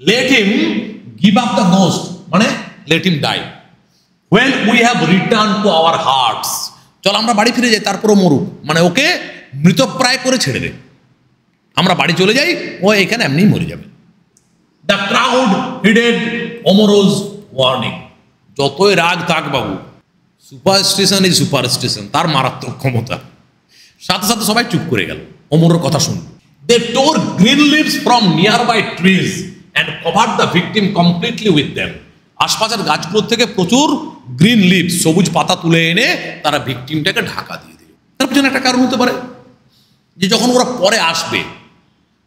Let him give up the ghost মানে let him die when we have returned to our hearts, চল আমরা বাড়ি ফিরে যাই, তারপরও মরুক, মানে ওকে মৃতপ্রায় করে ছেড়ে দে, আমরা বাড়ি চলে যাই, ও এখানে এমনিই মরে যাবে। The crowd heeded Omoro's warning. যতই রাগ থাক বাবু, সুপারস্টিশন ইজ সুপারস্টিশন, তার মারাত্মক ক্ষমতা। সাথে সাথে সবাই চুপ করে গেল, ওমরের কথা শুনল। They tore green leaves from nearby trees and covered the victim completely with them. আশপাশের গাছগুলোর থেকে প্রচুর গ্রিন লিভস, সবুজ পাতা তুলে এনে তারা ভিকটিমটাকে ঢাকা দিয়ে দিল। তার পিছনে একটা কারণ হতে পারে যে যখন ওরা পরে আসবে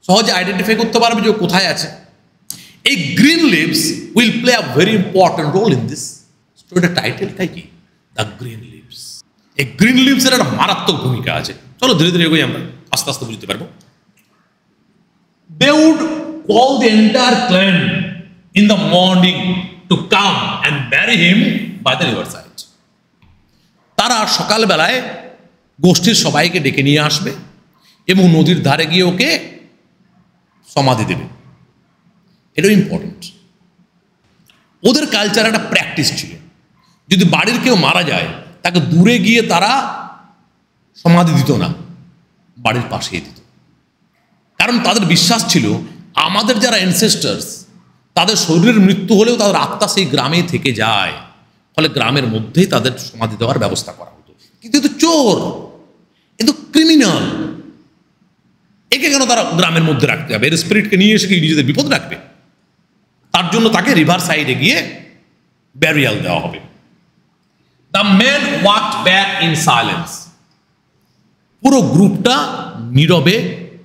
সহজে আইডেন্টিফাই করতে পারবে যে ও কোথায় আছে। এই green leaves will play a very important role in this স্টোরিটা। টাইটেলটাই কি? The green leaves. এই গ্রিন লিভসের একটা মারাত্মক ভূমিকা আছে। চলো ধীরে ধীরে এগোই, আমরা আস্তে আস্তে বুঝতে পারবো। They would call the entire clan in the morning to come and bury him by the riverside. তারা সকালবেলায় গোষ্ঠীর সবাইকে ডেকে নিয়ে আসবে এবং নদীর ধারে গিয়ে ওকে সমাধি দেবে। এটাও ইম্পর্টেন্ট। ওদের কালচার একটা প্র্যাকটিস ছিল, যদি বাড়ির কেউ মারা যায় তাকে দূরে গিয়ে তারা সমাধি দিত না, বাড়ির পাশেই দিত। কারণ তাদের বিশ্বাস ছিল আমাদের যারা অ্যানসেস্টার্স তাদের শরীরের মৃত্যু হলেও তাদের আত্মা সেই গ্রামেই থেকে যায়, ফলে গ্রামের মধ্যেই তাদের সমাধি দেওয়ার ব্যবস্থা করা হতো। কিন্তু এ তো চোর, এ তো ক্রিমিনাল, একে কেন তারা গ্রামের মধ্যে রাখতে হবে? এর স্পিরিটকে নিয়ে এসে কি নিজেদের বিপদ রাখবে? তার জন্য তাকে রিভার সাইডে গিয়ে ব্যারিয়াল দেওয়া হবে। The men walked back in silence. পুরো গ্রুপটা নীরবে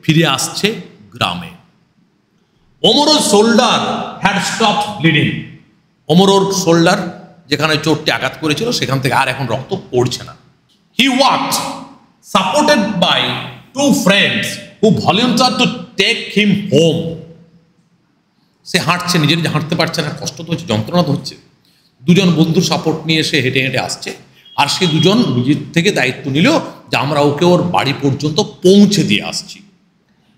ফিরে আসছে গ্রামে। ওমরোর শোল্ডার হ্যাড স্টপড ব্লিডিং। ওমরোর শোল্ডার যেখানে চোটটি আঘাত করেছিল সেখান থেকে আর এখন রক্ত পড়ছে না। He walked supported by two friends who volunteer to take him home. সে হাঁটছে, নিজে হাঁটতে পারছে না, কষ্ট তো হচ্ছে, যন্ত্রণা তো হচ্ছে। দুজন বন্ধুর সাপোর্ট নিয়ে সে হেঁটে হেঁটে আসছে, আর সে দুজন নিজের থেকে দায়িত্ব নিল যে আমরা ওকে ওর বাড়ি পর্যন্ত পৌঁছে দিয়ে আসছি।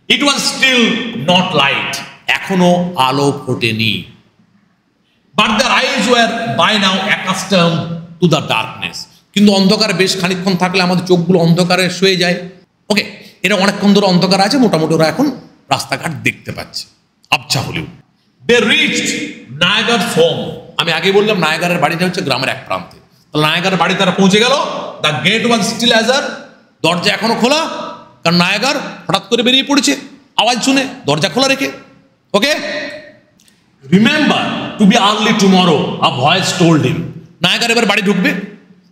It was still not light, এখনো আলো ফোটেনি। But their eyes were by now accustomed to the darkness. কিন্তু অন্ধকারে বেশ খানিকক্ষণ থাকলে আমাদের চোখগুলো অন্ধকারে শুয়ে যায়। ওকে, এরা অনেকক্ষণ ধরে অন্ধকার আছে, মোটামুটি ওরা এখন রাস্তাঘাট দেখতে পাচ্ছে আবছা হলেও। দে রিচড নায়াগারস হোম। আমি আগে বললাম নায়াগারের বাড়িটা হচ্ছে গ্রামের এক প্রান্তে। তাহলে নায়াগারের বাড়ি তারা পৌঁছে গেল। The gate was still ajar. দরজা এখনো খোলা, কারণ নায়াগার হঠাৎ করে বেরিয়ে পড়েছে আওয়াজ শুনে, দরজা খোলা রেখে। Okay, remember to be early tomorrow, a voice told him. Nyagar এবার বাড়ি ঢুকবে,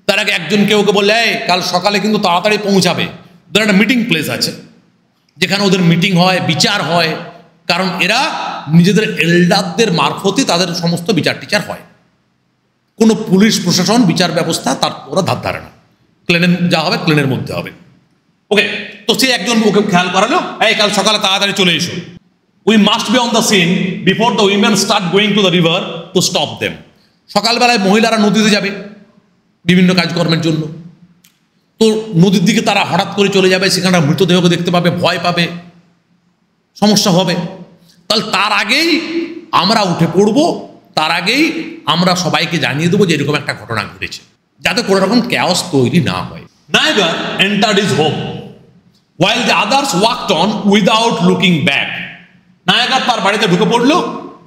তার আগে একজনকে ওকে বললে কাল সকালে কিন্তু তাড়াতাড়ি পৌঁছাবে। ওদের একটা মিটিং প্লেস আছে যেখানে ওদের মিটিং হয়, বিচার হয়, কারণ এরা নিজেদের এল্ডারদের মারফতই তাদের সমস্ত বিচার টিচার হয়। কোনো পুলিশ প্রশাসন বিচার ব্যবস্থা তার ওরা ধার ধারে না। ক্লেনের যা হবে ক্লেনের মধ্যে হবে। ওকে, তো সে একজন ওকে খেয়াল করালো, এই কাল সকালে তাড়াতাড়ি চলে এসো, we must be on the seen before the women start going to the river to stop them. সকালবেলায় মহিলারা নদীতে যাবে বিভিন্ন কাজকর্মের জন্য, তো নদীর দিকে তারা হঠাৎ করে চলে যাবে, সেখানে মৃতদেহকে দেখতে পাবে, ভয় পাবে, সমস্যা হবে। তাহলে তার আগেই আমরা উঠে পড়বো, তার আগেই আমরা সবাইকে জানিয়ে দেবো যে এরকম একটা ঘটনা ঘটেছে, যাতে কোনো রকম ক্যাওস তৈরি না হয়। Niagara entered his home while the others walked on without looking back. নায়াগার তার বাড়িতে ঢুকে পড়লো,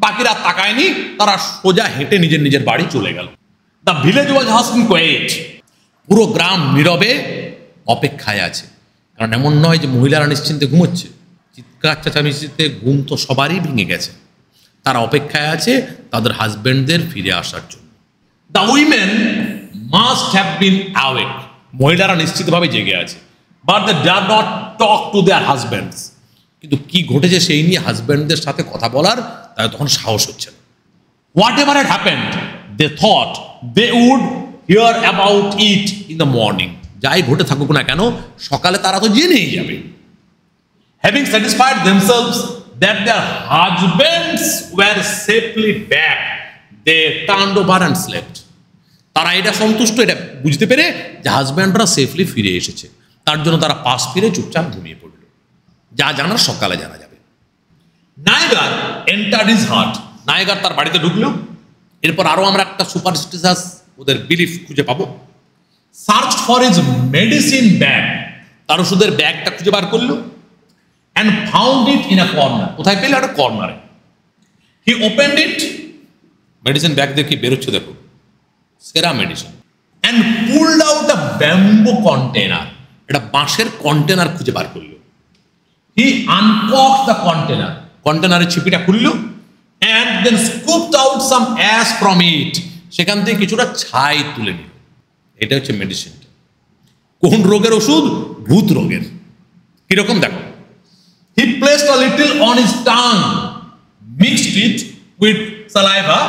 বাকিরা তাকায়নি, তারা সোজা হেঁটে নিজের নিজের বাড়ি চলে গেল। The village was hushed quiet. পুরো গ্রাম নীরবে অপেক্ষায় আছে, কারণ এমন নয় যে মহিলারা নিশ্চিন্তে ঘুমোচ্ছে, চিৎকার চেঁচামেচিতে ঘুম তো সবারই ভেঙে গেছে, তারা অপেক্ষায় আছে তাদের হাজবেন্ডদের ফিরে আসার জন্য। The women must have been awake. মহিলারা নিশ্চিতভাবে জেগে আছে, but they did not talk to their husbands. কিন্তু কি ঘটেছে সেই নিয়ে হাজবেন্ডদের সাথে কথা বলার তাদের তখন সাহস হচ্ছে না। Whatever had happened, they thought they would hear about it in the morning. যাই ঘটে থাকুক না কেন, সকালে তারা তো জেনেই যাবে। Having satisfied themselves that their husbands were safely back, they turned over and slept. তারা এটা সন্তুষ্ট, এটা বুঝতে পেরে যে হাজব্যান্ডরা সেফলি ফিরে এসেছে, তার জন্য তারা পাশ ফিরে চুপচাপ ঘুমিয়ে পড়ল। যা জানার সকালে জানা যাবে। নায়াগার এন্টার্ড হিজ হার্ট, নায়াগার তার বাড়িতে ঢুকলো। এরপর আরো আমরা একটা সুপারস্টিশাস ওদের বিলিফ খুঁজে পাবো। Search for his medicine bag, তার ওষুধের ব্যাগটা খুঁজে বার করলো। And found it in a corner, কোথায় পেলে? একটা কর্নারে। He opened it, medicine bag দেখি বেরোচ্ছে, দেখো সেরা medicine. And pulled out a bamboo container, এটা বাঁশের কন্টেনার খুঁজে বার করলো। হি আনকক্ড দ্য কন্টেনার, কন্টেনারের ছিপিটা খুললো। And then scooped out some ash from it, সেখান থেকে কিছুটা ছাই তুলে নিল। এটা হচ্ছে মেডিসিনটা। কোন রোগের ওষুধ? ভূত রোগের। কিরকম দেখো, he placed a little on his tongue, mixed it with saliva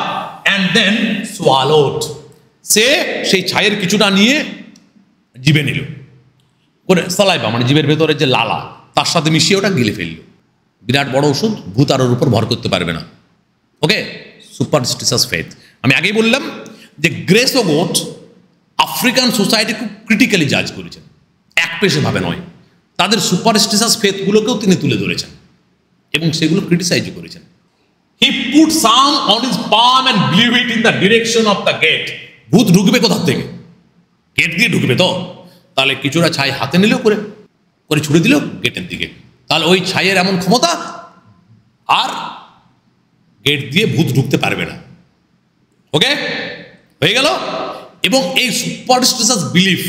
and then swallowed. সে সেই ছাইয়ের কিছুটা নিয়ে জিভে নিল করে, সালাইভা মানে জিভের ভেতরে যে লালা, তার সাথে মিশিয়ে ওটা গিলে ফেলল। বিরাট বড় ওষুধ, ভূত আর ওর উপর ভর করতে পারবে না। ওকে, সুপারস্টিশাস ফেথ। আমি আগেই বললাম যে গ্রেস ওগোট আফ্রিকান সোসাইটি খুব ক্রিটিক্যালি জাজ করেছেন, একপেশেভাবে নয়। তাদের সুপারস্টিশাস ফেথগুলোকেও তিনি তুলে ধরেছেন এবং সেগুলো ক্রিটিসাইজও করেছেন। He put some on his palm and blew it in the direction of the gate. ভূত ঢুকবে কোথা থেকে? গেট দিয়ে ঢুকবে তো, তাহলে কিছুটা ছাই হাতে নিলেও করে করে ছুড়ে দিল গেটের দিকে, তাহলে ওই ছাইয়ের এমন ক্ষমতা, আর গেট দিয়ে ভূত ঢুকতে পারবে না। ওকে, হয়ে গেল। এবং এই সুপারস্টিশাস বিলিফ,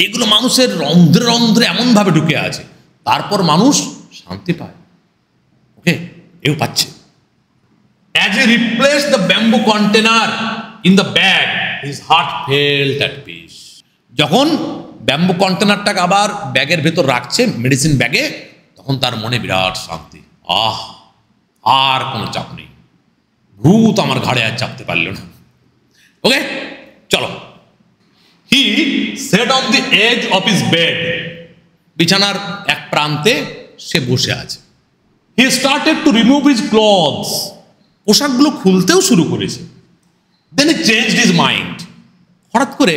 এগুলো মানুষের রন্ধ্রে রন্ধ্রে এমনভাবে ঢুকে আছে, তারপর মানুষ শান্তি পায়। ওকে, এও পাচ্ছে। As he replaced the bamboo container in the bag, his heart felt at peace. যখন ব্যাম্বু কন্টেনারটাকে আবার ব্যাগের ভেতর রাখছে, মেডিসিন ব্যাগে, তখন তার মনে বিরাট শান্তি। আর কোনো চাপ নেই, ভূত আমার ঘাড়ে আর চাপতে পারল না। ওকে, চলো। He sat on the edge of his bed, বিছানার এক প্রান্তে সে বসে আছে। He started to remove his clothes, পোশাকগুলো খুলতেও শুরু করেছে। Then he changed his mind, হঠাৎ করে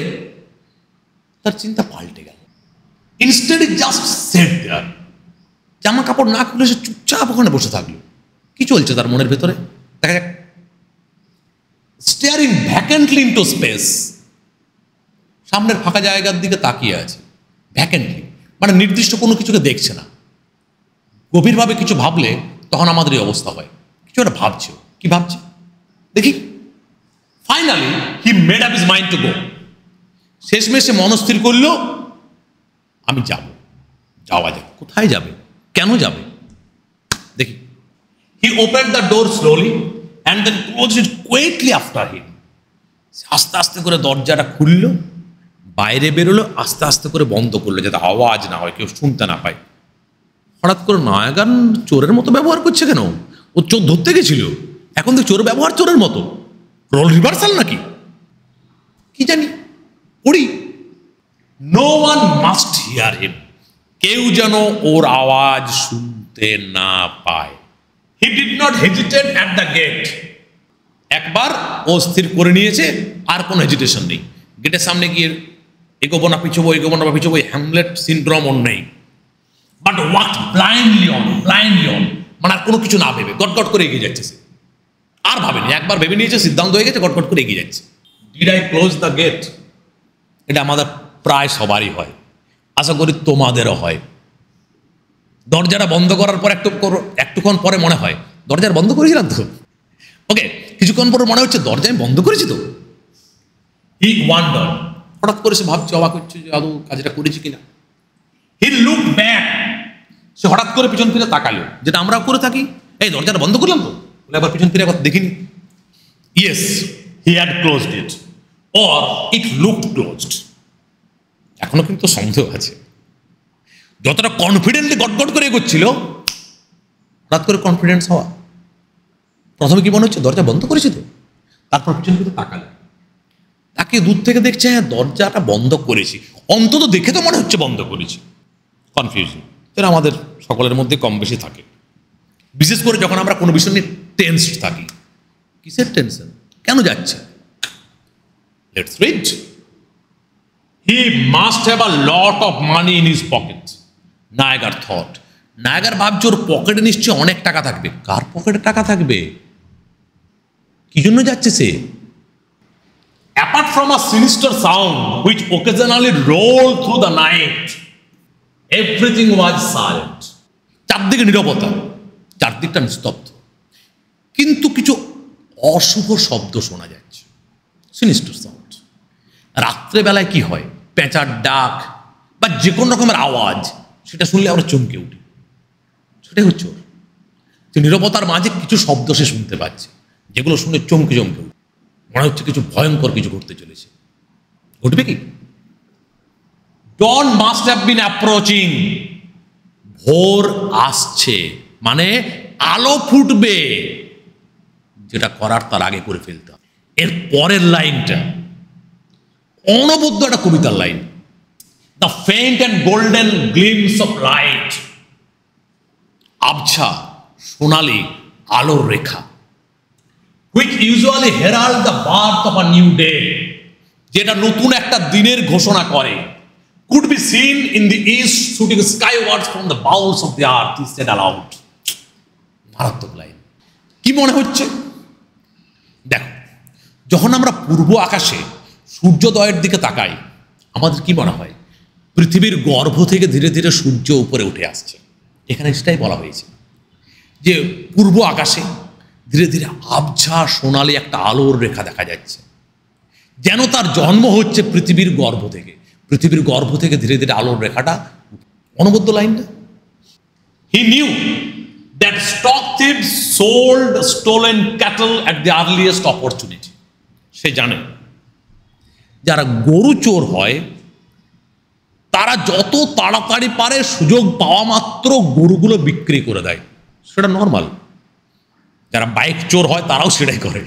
তার চিন্তা পাল্টে গেল। Instead he just sat there, জামা কাপড় না খুলে সে চুপচাপ ওখানে বসে থাকলো। কি চলছে তার মনের ভেতরে দেখা যাক। স্টিয়ারিং ভ্যাকেন্টলি ইনটু স্পেস, সামনের ফাঁকা জায়গার দিকে তাকিয়ে আছে ভ্যাকেন্টলি, মানে নির্দিষ্ট কোনো কিছুকে দেখছে না। গভীরভাবে কিছু ভাবলে তখন আমাদের এই অবস্থা হয়। কিছু একটা ভাবছে, কি ভাবছে দেখি। Finally he made up his mind to go, শেষমেশে মনস্থির করলো আমি যাব, যাওয়া যাক। কোথায় যাবে, কেন যাবে দেখি। He opened the door slowly and then closed it quickly after him. আস্তে আস্তে করে দরজাটা খুললো, বাইরে বেরোলো, আস্তে আস্তে করে বন্ধ করলো যাতে আওয়াজ না হয়, কেউ শুনতে না পায়। হঠাৎ করে নায়াগার চোরের মতো ব্যবহার করছে কেন? ও চোর ধরতে গেছিল, এখন তো চোর ব্যবহার চোরের মতো। রোল রিভার্সাল নাকি কি জানি, পড়ি। No one must hear him, কেউ যেন ওর আওয়াজ শুনতে না পায়। He did not hesitate at the gate. একবার ও স্থির করে নিয়েছে, আর কোনো হেজিটেশন নেই। গেটের সামনে গিয়ে এগোবো না পিছবো, এগোবো না পিছবো, হ্যামলেট সিনড্রোম ওর নেই। বাট ওয়াক ব্লাইন্ডলি অন, মানে আর কোনো কিছু না ভেবে গট গট করে এগিয়ে যাচ্ছে সে। আর ভাবেনি, একবার ভেবে নিয়েছে, সিদ্ধান্ত হয়ে গেছে, গট গট করে এগিয়ে যাচ্ছে। Did I close the gate? এটা আমাদের প্রায় সবারই হয়, আশা করি তোমাদেরও হয়। দরজাটা বন্ধ করার পর একটুক্ষণ পরে মনে হয় দরজার বন্ধ করেছিলাম তো। ওকে, কিছুক্ষণ পরে মনে হচ্ছে দরজা আমি বন্ধ করেছি তো। হি ওয়ান্ডার, হঠাৎ করে সে ভাবছে, অবাক হচ্ছে যে আদৌ কাজটা করেছি কিনা। হি লুক ব্যাক, সে হঠাৎ করে পিছন ফিরে তাকালো, যেটা আমরাও করে থাকি। এই দরজাটা বন্ধ করলাম তো, এবার পিছন ফিরে একবার দেখিনি। Yes, he had closed it or it looked closed. এখনো কিন্তু সন্দেহ আছে। যতটা কনফিডেন্টলি গটগট করে এগোচ্ছিল, হঠাৎ করে কনফিডেন্স হওয়া। প্রথমে কি মনে হচ্ছে দরজা বন্ধ করেছি তো, তারপর পিছন ফিরে তাকালো, তাকে দূর থেকে দেখছে হ্যাঁ দরজাটা বন্ধ করেছি, অন্তত দেখে তো মনে হচ্ছে বন্ধ করেছি। কনফিউশন যেটা আমাদের সকলের মধ্যে কম বেশি থাকে, বিশেষ করে যখন আমরা কোনো বিষয় নিয়ে টেন্সড থাকি। কিসের টেনশন, কেন যাচ্ছে? Let's read. He must have a lot of money in his pocket. Nyagar thought, Nyagar ভাবছে ওর পকেটে নিশ্চয়ই অনেক টাকা থাকবে। কার পকেটে টাকা থাকবে? কি জন্য যাচ্ছে সে? Apart from a sinister sound which occasionally rolled through the night, everything was silent. চারদিকে নীরবতা, চারদিকটা নিস্তব্ধ, কিন্তু কিছু অশুভ শব্দ শোনা যাচ্ছে। Sinister sound. রাত্রেবেলায় কি হয়, পেঁচার ডাক বা যে কোনো রকমের আওয়াজ, সেটা শুনলে আমরা চমকে উঠি। সেটাই হচ্ছে ওর যে নীরবতার মাঝে কিছু শব্দ সে শুনতে পাচ্ছে, যেগুলো শুনে চমকে চমকে উঠে মনে হচ্ছে কিছু ভয়ঙ্কর কিছু ঘটতে চলেছে। ঘটবে কি? ডন মাস্ট হ্যাভ বিন অ্যাপ্রোচিং। ভোর আসছে, মানে আলো ফুটবে। যেটা করার তার আগে করে ফেলতে হবে। এর পরের লাইনটা অনবদ্য একটা কবিতার line. The faint and golden glimpse of light. আবছা সোনালি আলোর রেখা, which usually herald the birth of a new day, যেটা নতুন একটা দিনের ঘোষণা করে। could be seen in the east shooting skywards from the bowels of the earth, he said aloud. মারাত্মক লাইন। কি মনে হচ্ছে? দেখো, যখন আমরা পূর্ব আকাশে সূর্যোদয়ের দিকে তাকাই, আমাদের কি মনে হয়? পৃথিবীর গর্ভ থেকে ধীরে ধীরে সূর্য উপরে উঠে আসছে। এখানে সেটাই বলা হয়েছে যে পূর্ব আকাশে ধীরে ধীরে আবছা সোনালি একটা আলোর রেখা দেখা যাচ্ছে, যেন তার জন্ম হচ্ছে পৃথিবীর গর্ভ থেকে। পৃথিবীর গর্ভ থেকে ধীরে ধীরে আলোর রেখাটা। অনবদ্য লাইনটা। He knew that stock thieves sold stolen cattle at the earliest opportunity. সে জানে যারা গরু চোর হয় তারা যত তাড়াতাড়ি পারে সুযোগ পাওয়া মাত্র গরুগুলো বিক্রি করে দেয়। সেটা নর্মাল। যারা বাইক চোর হয় তারাও সেটাই করে,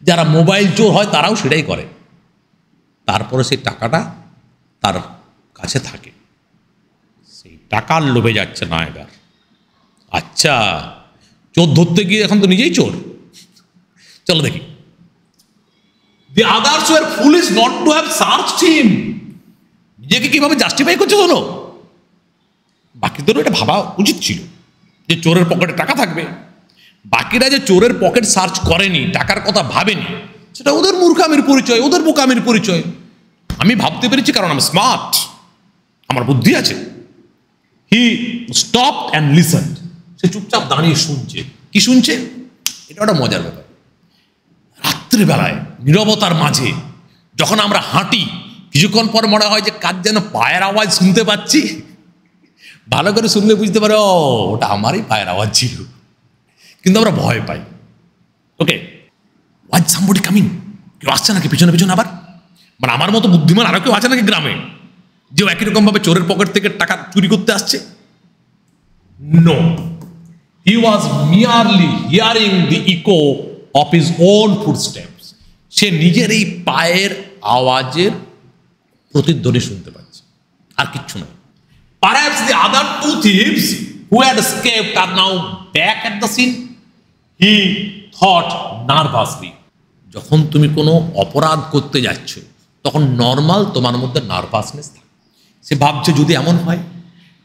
যারা মোবাইল চোর হয় তারাও সেটাই করে। তারপরে সেই টাকাটা তার কাছে থাকে, সেই টাকার লোভে যাচ্ছে নায়গার। আচ্ছা, চোর ধরতে গিয়ে এখন তো নিজেই চোর। চলো দেখি। The others were foolish not to have searched him. নিজেকে কিভাবে জাস্টিফাই করছে শোনো। বাকিদেরও এটা ভাবা উচিত ছিল যে চোরের পকেটে টাকা থাকবে। বাকিরা যে চোরের পকেট সার্চ করেনি, টাকার কথা ভাবেনি, সেটা ওদের মূর্খামির পরিচয়, ওদের বোকামির পরিচয়। আমি ভাবতে পেরেছি কারণ আমি স্মার্ট, আমার বুদ্ধি আছে। He stop and listened. সে চুপচাপ দাঁড়িয়ে শুনছে। কি শুনছে? এটা একটা মজার ব্যাপার। রাত্রিবেলায় নীরবতার মাঝে যখন আমরা হাঁটি, কিছুক্ষণ পর মনে হয় যে কার যেন পায়ের আওয়াজ শুনতে পাচ্ছি। ভালো করে শুনলে বুঝতে পারে ও ওটা আমারই পায়ের আওয়াজ ছিল, কিন্তু আমরা ভয় পাই। ওকে, ওয়াজ সামবডি কামিং। কেউ আসছে নাকি পিছনে পিছনে? আবার মানে আমার মতো বুদ্ধিমান আরো কেউ আছে নাকি গ্রামে যে একই রকম ভাবে চোরের পকেট থেকে টাকা চুরি করতে আসছে? No, he was merely hearing the echo of his own footsteps. সে নিজের এই পায়ের আওয়াজের প্রতিধ্বনি শুনতে পাচ্ছে, আর কিচ্ছু নয়। Perhaps the other two thieves who had escaped are now back at the scene. He thought nervously. যখন তুমি কোনো অপরাধ করতে যাচ্ছ তখন নর্মাল তোমার মধ্যে নার্ভাসনেস থাকে। সে ভাবছে যদি এমন হয়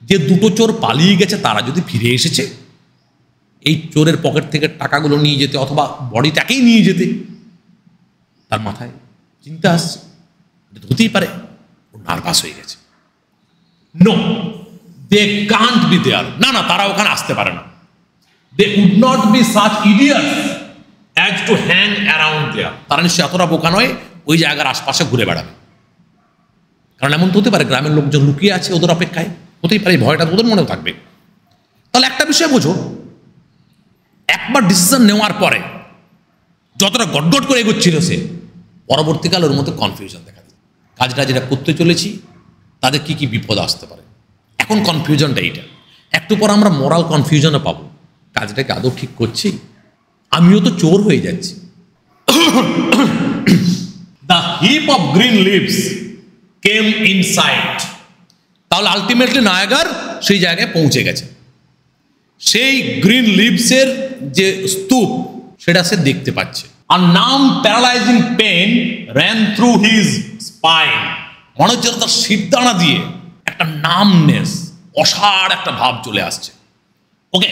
যে দুটো চোর পালিয়ে গেছে, তারা যদি ফিরে এসেছে, এই চোরের পকেট থেকে টাকাগুলো নিয়ে যেতে অথবা বডিটাকেই নিয়ে যেতে, তার মাথায় চিন্তা আসছে, এটা হতেই পারে। ও নার্ভাস হয়ে গেছে। No, they can't be there. না না, তারা ওখানে আসতে পারে না। They would not be such idiots as to hang around there. তারা নিশ্চয়ই এতটা বোকা নয় ওই জায়গার আশপাশে ঘুরে বেড়াবে। কারণ এমন তো হতে পারে গ্রামের লোকজন লুকিয়ে আছে ওদের অপেক্ষায়, হতেই পারে, ভয়টা ওদের মনেও থাকবে। তাহলে একটা বিষয় বোঝো, একবার ডিসিশন নেওয়ার পরে যতটা গটগট করে এগোচ্ছিল সে, পরবর্তীকালে ওর মধ্যে কনফিউশন দেখা দিচ্ছে। কাজটা যেটা করতে চলেছি তাদের কি কি বিপদ আসতে পারে। এখন কনফিউশনটা এইটা, একটু পর আমরা মোরাল কনফিউশনে পাবো, কাজটাকে আদৌ ঠিক করছি, আমিও তো চোর হয়ে যাচ্ছি। The heap of green leaves came inside. তাহলে আলটিমেটলি নায়াগার সেই জায়গায় পৌঁছে গেছে। সেই গ্রিন লিভসের যে স্তূপ সেটা সে দেখতে পাচ্ছে। আর numb paralysing pain ran through his spine. মনে হচ্ছে তার শিরদাঁড়া দিয়ে একটা নামনেস, অসাড় একটা ভাব চলে আসছে, ওকে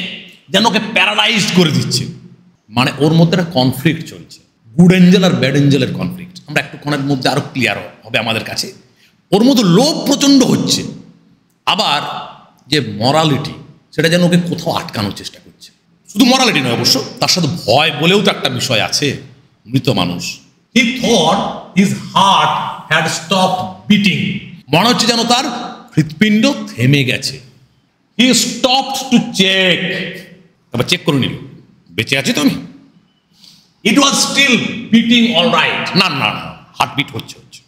যেন ওকে প্যারালাইজড করে দিচ্ছে। মানে ওর মধ্যে একটা কনফ্লিক্ট চলছে, গুড এঞ্জেল আর ব্যাড এঞ্জেলের কনফ্লিক্ট। আমরা একটুক্ষণের মধ্যে আরো ক্লিয়ার হবে আমাদের কাছে। ওর মধ্যে লোভ প্রচণ্ড হচ্ছে, আবার যে মরালিটি সেটা যেন ওকে কোথাও আটকানোর চেষ্টা করছে। শুধু মরালিটি নয় অবশ্য, তার সাথে ভয় বলেও তো একটা বিষয় আছে। মৃত মানুষ। He thought his heart had stopped beating. মনে হচ্ছে যেন তার হৃৎপিণ্ড থেমে গেছে। He stopped to check. তারপর চেক করে নিল, বেঁচে আছি তো আমি। It was still beating all right. না না না, হার্টবিট হচ্ছে হচ্ছে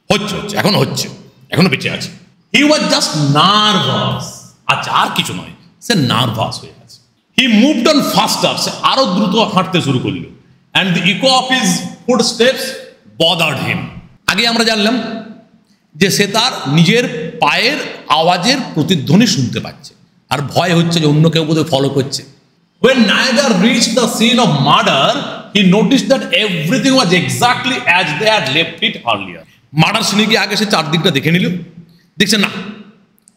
হচ্ছে হচ্ছে এখনো হচ্ছে, এখনো বেঁচে আছে। হি ওয়াজ জাস্ট নার্ভাস। আচ্ছা, আর কিছু নয়, সে নার্ভাস হয়ে আছে। হি মুভড অন ফাস্টার। সে আরো দ্রুত হাঁটতে শুরু করলো। And the echo of his footsteps bothered him. আগে আমরা জানলাম যে সে তার নিজের পায়ের আওয়াজের প্রতিধ্বনি শুনতে পাচ্ছে, আর ভয় হচ্ছে যে অন্য কেউ বোধহয় ফলো করছে। When Nayagar reached the scene of murder, he noticed that everything was exactly as they had left it earlier. Murder সিনে গিয়ে আগে সে চারদিকটা দেখে নিল, দেখছে না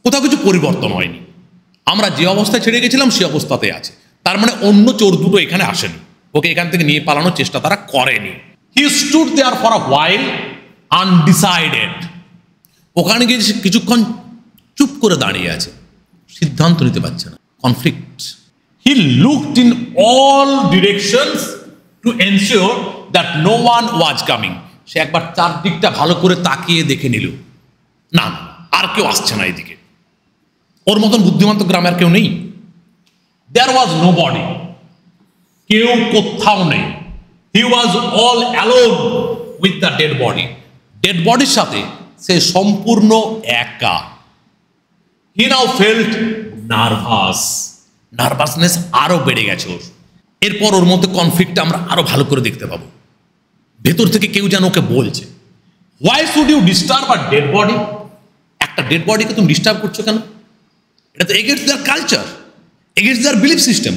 কোথাও কিছু পরিবর্তন হয়নি, আমরা যে অবস্থায় ছেড়ে গেছিলাম সে অবস্থাতে আছে। তার মানে অন্য চোর দুটো এখানে আসেনি, ওকে এখান থেকে নিয়ে পালানোর চেষ্টা তারা করেনি। He stood there for a while undecided. ওখানে গিয়ে কিছুক্ষণ চুপ করে দাঁড়িয়ে আছে, সিদ্ধান্ত নিতে পারছে না। Conflict. He looked in all directions to ensure that no one was coming. সে একবার চারদিকটা ভালো করে তাকিয়ে দেখে নিল, না আর কেউ আসছে না এদিকে। ওর মতন বুদ্ধিমান তো গ্রামে আর কেউ নেই। There was nobody. কেউ কোথাও নেই। He was all alone with the dead body. Dead বডির সাথে সে সম্পূর্ণ একা। He now felt nervous. Nervousness আরো বেড়ে গেছে ওর। এরপর ওর মধ্যে কনফ্লিক্টটা আমরা আরো ভালো করে দেখতে পাবো। ভেতর থেকে কেউ যেন ওকে বলছে, why should you disturb a dead body? একটা ডেড বডিকে তুমি ডিস্টার্ব করছো কেন? এটা তো against their culture, against their belief system.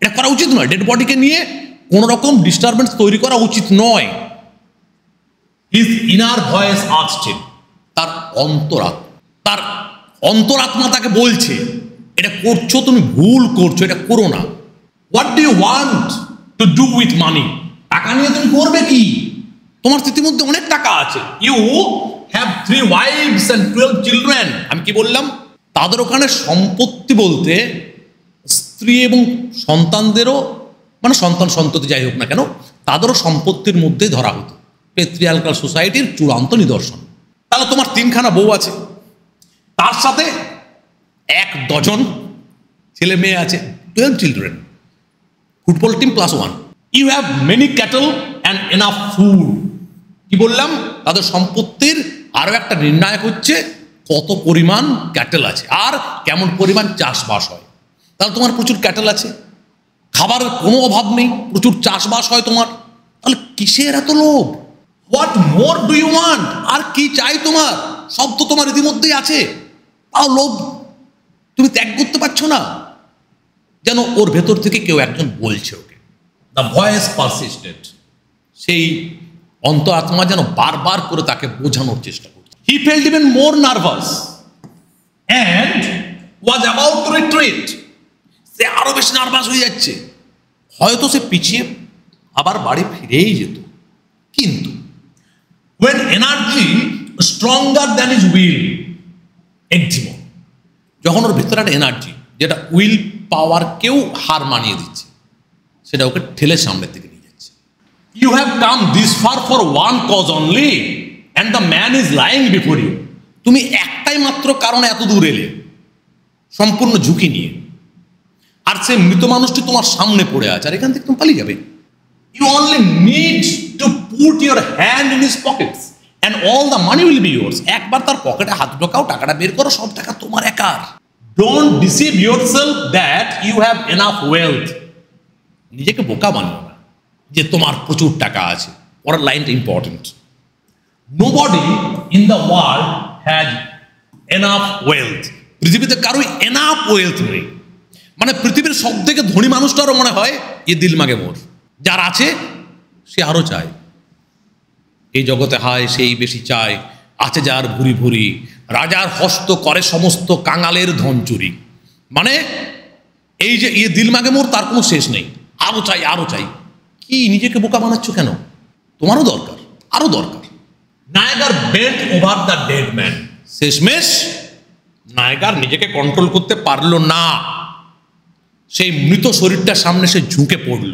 এটা করা উচিত নয়। ডেড বডিকে নিয়ে কোন রকম ডিস্টারবেন্স তৈরি করা উচিত নয়। হিজ ইনার ভয়েস আস্কড হিম। তার অন্তরাত্মা তাকে বলছে, এটা করছো তুমি, ভুল করছো, এটা করো না। What do you want to do with money? টাকা নিয়ে তুমি করবে কি? তোমার স্থিতির মধ্যে অনেক টাকা আছে। You have 3 wives and 12 children. আমি কি বললাম? তাদের ওখানে সম্পত্তি বলতে স্ত্রী এবং সন্তানদেরও, মানে সন্তান সন্ততি যাই হোক না কেন, তাদেরও সম্পত্তির মধ্যে ধরা হতো। পেট্রিয়ার্কাল সোসাইটির চূড়ান্ত নিদর্শন। তাহলে তোমার 3খানা বউ আছে, তার সাথে 1 ডজন ছেলে মেয়ে আছে, 12 children, football team +1। You have many cattle and enough food. কি বললাম? তাদের সম্পত্তির আরো একটা নির্ণায়ক হচ্ছে কত পরিমাণ ক্যাটেল আছে আর কেমন পরিমাণ চাষবাস হয়। তাহলে তোমার প্রচুর ক্যাটেল আছে, খাবারের কোনো অভাব নেই, প্রচুর চাষবাস হয় তোমার, তাহলে কিসের এত লোভ? What more do you want? আর কি চাই তোমার? সব তো তোমার ইতিমধ্যেই আছে। লোভ তুমি ত্যাগ করতে পারছো না, যেন ওর ভেতর থেকে কেউ একজন বলছে ওকে। দ্য ভয়েস পারসিস্টেড, সেই অন্তরাত্মা যেন বারবার করে তাকে বোঝানোর চেষ্টা করছে। He felt even more nervous and was about to retreat. সে আরো বেশি নার্ভাস হয়ে যাচ্ছে, হয়তো সে পিছিয়ে আবার বাড়ি ফিরেই যেত। কিন্তু when energy stronger than his will, একজিমো, যখন ওর ভেতরে একটা এনার্জি যেটা উইল পাওয়ারকেও হার মানিয়ে দিচ্ছে, সেটা ওকে ঠেলে সামনের দিকে নিয়ে যাচ্ছে। You have come this far for one cause only and the man is lying before you. তুমি একটাই মাত্র কারণে এত দূর এলে, সম্পূর্ণ ঝুঁকি নিয়ে, আর সে মৃত মানুষটি তোমার সামনে পড়ে আছে, আর এখান থেকে তুমি পালিয়ে যাবে। You only need to put your hand in his pockets and all the money will be yours. একবার তার পকেটে হাত ঢোকাও, টাকাটা বের করো, সব টাকা তোমার একার। Don't deceive yourself that you have enough wealth. নিজেকে বোকা বানিও না যে তোমার প্রচুর টাকা আছে। পরের লাইনটা important. Nobody in the world has enough wealth. পৃথিবীতে কারোই এনাফ ওয়েলথ নেই। মানে পৃথিবীর সব থেকে ধনী মানুষটারও মনে হয় এ দিল মাগে মোর, যার আছে সে আরো চায়। এই জগতে হায় সেই বেশি চায়, আছে যার ভুরি ভুরি, রাজার হস্ত করে সমস্ত কাঙালের ধন চুরি। মানে এই যে এ দিল মাগে মোর, তার কোনো শেষ নেই, আরো চাই আরো চাই। কি নিজেকে বোকা বানাচ্ছ কেন? তোমারও দরকার, আরো দরকার। Nyagar bent over the dead man. শেষমেশ নায়াগার নিজেকে কন্ট্রোল করতে পারলো না, সেই মৃত শরীরটার সামনে সে ঝুঁকে পড়ল।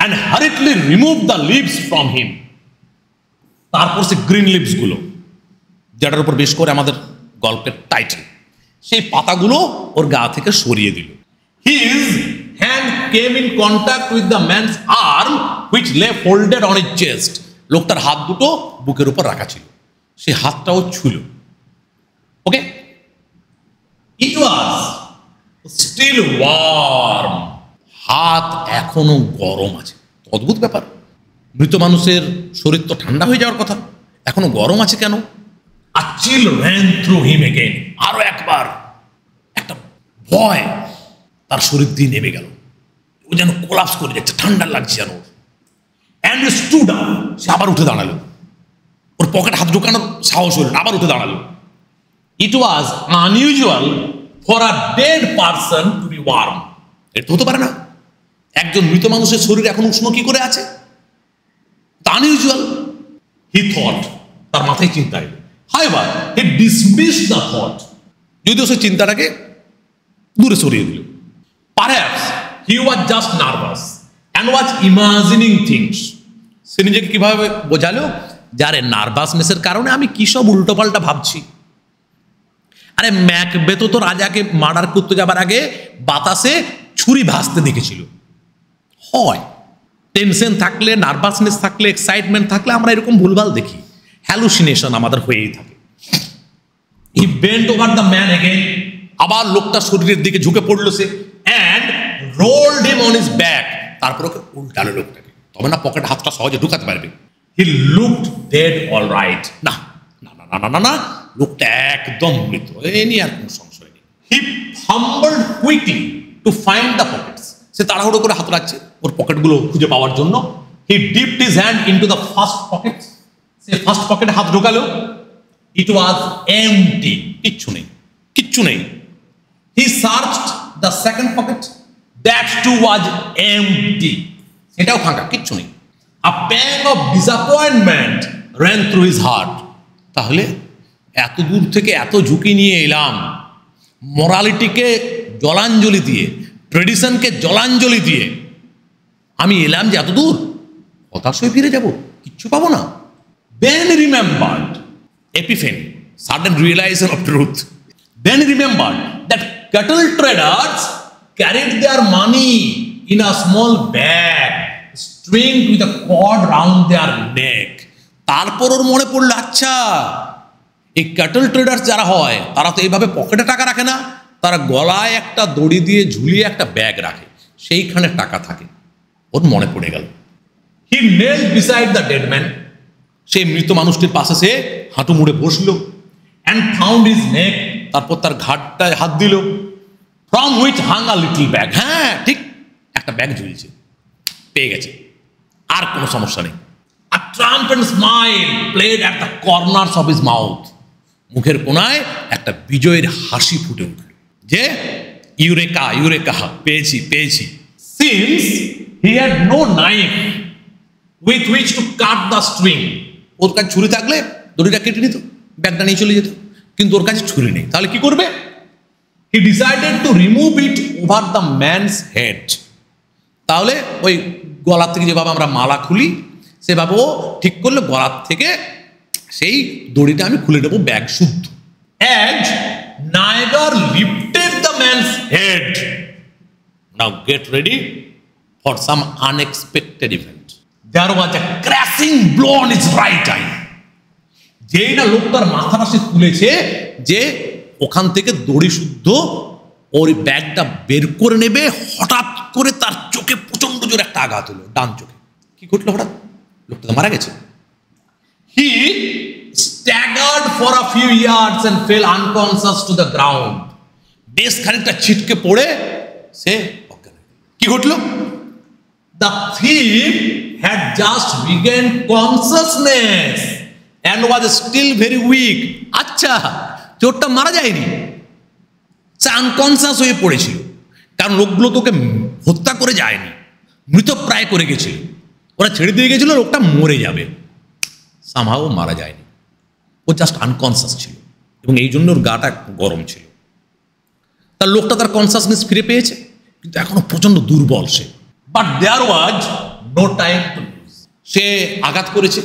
and hurriedly remove the leaves from him. তারপর সে গ্রিন লিভস গুলো, যেটার উপর বেশ করে আমাদের গল্পের টাইটেল, সেই পাতাগুলো ওর গা থেকে সরিয়ে দিল। His hand came in contact with the man's arm which lay folded on his chest. লোকটার হাত দুটো বুকের উপর রাখা ছিল, সেই হাতটাও ছুল। ওকে, it was still warm. হাত এখনো গরম আছে। অদ্ভুত ব্যাপার, মৃত মানুষের শরীর তো ঠান্ডা হয়ে যাওয়ার কথা, এখনো গরম আছে কেন? A chill ran through him again. আরো একবার একটা ভয় তার শরীর দিয়ে নেমে গেল, ও যেন কোলাপস করে যাচ্ছে, ঠান্ডা লাগছে যেন। And he stood up. সে আবার উঠে দাঁড়ালো, ওর পকেটে হাত ঢোকানোর সাহস হলো, আবার উঠে দাঁড়ালো। It was unusual for a dead person to be warm. এটা তো হতে পারে না, একজন মৃত মানুষের শরীর এখন উষ্ণ কি করে আছে? আনইউজুয়াল, হি থট, তার মাথায় চিন্তা এলো। However, he dismissed the thought. যদিও সে চিন্তাটাকে দূরে সরিয়ে দিল। Perhaps he was just nervous and was imagining things. সে নিজেকে কিভাবে বোঝালো? যারে নার্ভাসনেসের কারণে আমি কি সব উল্টোপাল্টা ভাবছি। আরে ম্যাকবেথ তো রাজাকে মার্ডার করতে যাবার আগে বাতাসে ছুরি ভাসতে দেখেছিল। হয় টেনশন থাকলে, নার্ভাসনেস থাকলে, এক্সাইটমেন্ট থাকলে আমরা এরকম ভুলভাল দেখি, হ্যালুসিনেশন আমাদের হয়েই থাকে। He bent over the man again. আবার লোকটা শরীরের দিকে ঝুঁকে পড়লো সে, and rolled him on his back. তারপর ওকে উল্টালো লোকটাকে, তবে না পকেট হাতটা সহজে ঢুকাতে পারবে। He looked dead all right. না না না না না না, লোকটা একদম মৃত, এই নিয়ে আর কোনো সংশয় নেই। He fumbled quickly to find the pockets. সে তাড়াহুড়ো করে হাত রাখছে ওর পকেটগুলো খুঁজে পাওয়ার জন্য। He dipped his hand into the first pocket. সে ফার্স্ট পকেটে হাত ঢোকালো। ইট ওয়াজ এমটি, কিচ্ছু নেই, কিচ্ছু নেই। He searched the second pocket, that too was empty, সেটাও ফাঁকা, কিচ্ছু নেই। A pang of disappointment ran through his heart. তাহলে এত দূর থেকে এত ঝুঁকি নিয়ে এলাম, মোরালিটিকে জলাঞ্জলি দিয়ে, ট্রেডিশনকে জলাঞ্জলি দিয়ে আমি এলাম যে এত দূর, হতাশ হয়ে ফিরে যাব, কিচ্ছু পাবো না। Then he remembered, epiphany, sudden realization of truth. Then he remembered that cattle traders carried their money in a small bag stringed with a cord round their neck. তারপর ওর মনে পড়লো, আচ্ছা এই ক্যাটল ট্রেডার্স যারা হয় তারা তো এইভাবে পকেটে টাকা রাখে না, তারা গলায় একটা দড়ি দিয়ে ঝুলিয়ে একটা ব্যাগ রাখে, সেইখানে টাকা থাকে। ওর মনে পড়ে গেল। হি নেলড বিসাইড দ্য ডেড ম্যান। সেই মৃত মানুষটির পাশে সে হাঁটু মুড়ে বসলো, অ্যান্ড ফাউন্ড হিজ নেক, তারপর তার ঘাটটায় হাত দিল, from which Hang a little bag, হ্যাঁ ঠিক একটা ব্যাগ ঝুলছে, পেয়ে গেছে, আর কোনো সমস্যা নেই। A triumphant smile played at the corners of his mouth, মুখের কোনায় একটা বিজয়ের হাসি ফুটে উঠল যে ইউরেকা ইউরেকা, পেয়েছি পেয়েছি। Since he had no knife with which to cut the string, ওর কাছে ছুরি থাকলে দড়িটা কেটে নিত, ব্যাগটা নিয়ে চলে যেত, কিন্তু ওর কাছে ছুরি নেই, তাহলে কি করবে? He decided to remove it over the man's head, তাহলে ওই গলার থেকে যেভাবে আমরা মালা খুলি সেভাবে ও ঠিক করলো, গলার থেকে সেই দড়িটা আমি খুলে নেবো ব্যাগ শুদ্ধ। And Niagara lifted the man's head. Now get ready for some unexpected event. There was a crashing blow on his right eye. যেই না লোকটার মাথাটা সে তুলেছে যে ওখান থেকে দড়ি শুদ্ধ ওর ব্যাগটা বের করে নেবে, হঠাৎ করে তার চোখে প্রচন্ড জোরে একটা আঘাত হলো, ডান চোখে। কি ঘটলো হঠাৎ? লোকটা তো মারা গেছে। He staggered for a few yards and fell unconscious to the ground. বেশ খানিকটা ছিটকে পড়ে সে অজ্ঞান। কি ঘটলো? The thief had just regained consciousness and was still very weak. আচ্ছা, চোরটা মারা যায়নি, সে আনকনসিয়াস হয়ে পড়েছিল, কারণ লোকগুলো তোকে হত্যা করে যায়নি, মৃতপ্রায় করে গেছিল, ওরা ছেড়ে দিয়ে গেছিল লোকটা মরে যাবে, সামহাও মারা যায়নি, ও জাস্ট আনকনসিয়াস ছিল এবং এই জন্য ওর গাটা গরম ছিল। তার লোকটা তার কনসিয়াসনেস ফিরে পেয়েছে, কিন্তু এখনো প্রচন্ড দুর্বল সে। But there was no time to lose, সে আঘাত করেছে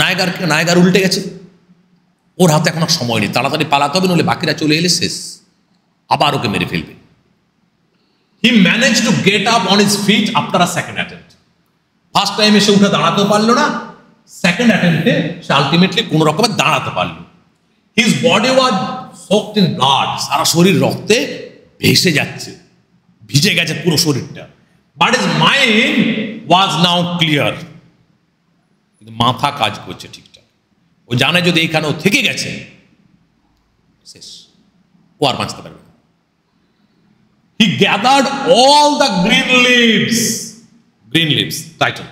নায়গারকে, নায়গার উল্টে গেছে, ওর হাতে এখন সময় নেই, তাড়াতাড়ি পালাতে হবে, নইলে বাকিরা চলে এলে শেষ, আবার ওকে মেরে ফেলবে। He managed to get up on his feet after a second attempt. First টাইমে সে উঠে দাঁড়াতেও পারলো না, সেকেন্ড অ্যাটেম্পটে সে আলটিমেটলি কোনো রকমে দাঁড়াতে পারলো। His body was soaked in blood, সারা শরীর রক্তে ভেসে যাচ্ছে, ভিজে গেছে পুরো শরীরটা। But his mind was now clear, কিন্তু মাথা কাজ করছে ঠিকঠাক, ও জানে যদি এইখানেও থেকে গেছে শেষ, ও আর বাঁচতে পারবে না। He gathered all the green leaves, title,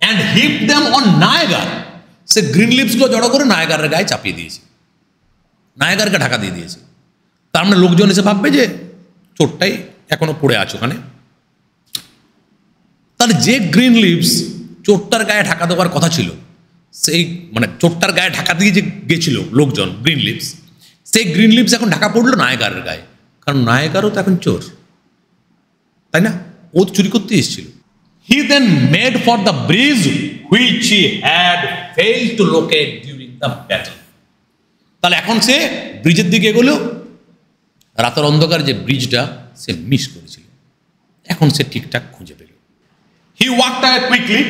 and heaped them on Niagara. সে গ্রিন লিভসগুলো জড়ো করে নায়গারের গায়ে চাপিয়ে দিয়েছে, নায়গারকে ঢাকা দিয়ে দিয়েছে। তার মানে লোকজন এসে ভাববে যে চোরটাই এখনো পড়ে আছে ওখানে। তাহলে যে গ্রিন লিভস চোরটার গায়ে ঢাকা দেওয়ার কথা ছিল, সেই মানে চোরটার গায়ে ঢাকা দিয়ে যে গেছিল লোকজন গ্রিন লিভস, সেই গ্রিন লিভস এখন ঢাকা পড়লো নায়গারের গায়ে, কারণ নায়গারও তো এখন চোর, তাই না? ও চুরি করতে এসেছিল। He then made for the bridge which he had failed to locate during the battle. তাহলে এখন সে ব্রিজের দিকে এগোলো, রাতের অন্ধকার যে ব্রিজটা সে মিস করেছিল, এখন সে ঠিকঠাক খুঁজে পেল। He walked away quickly.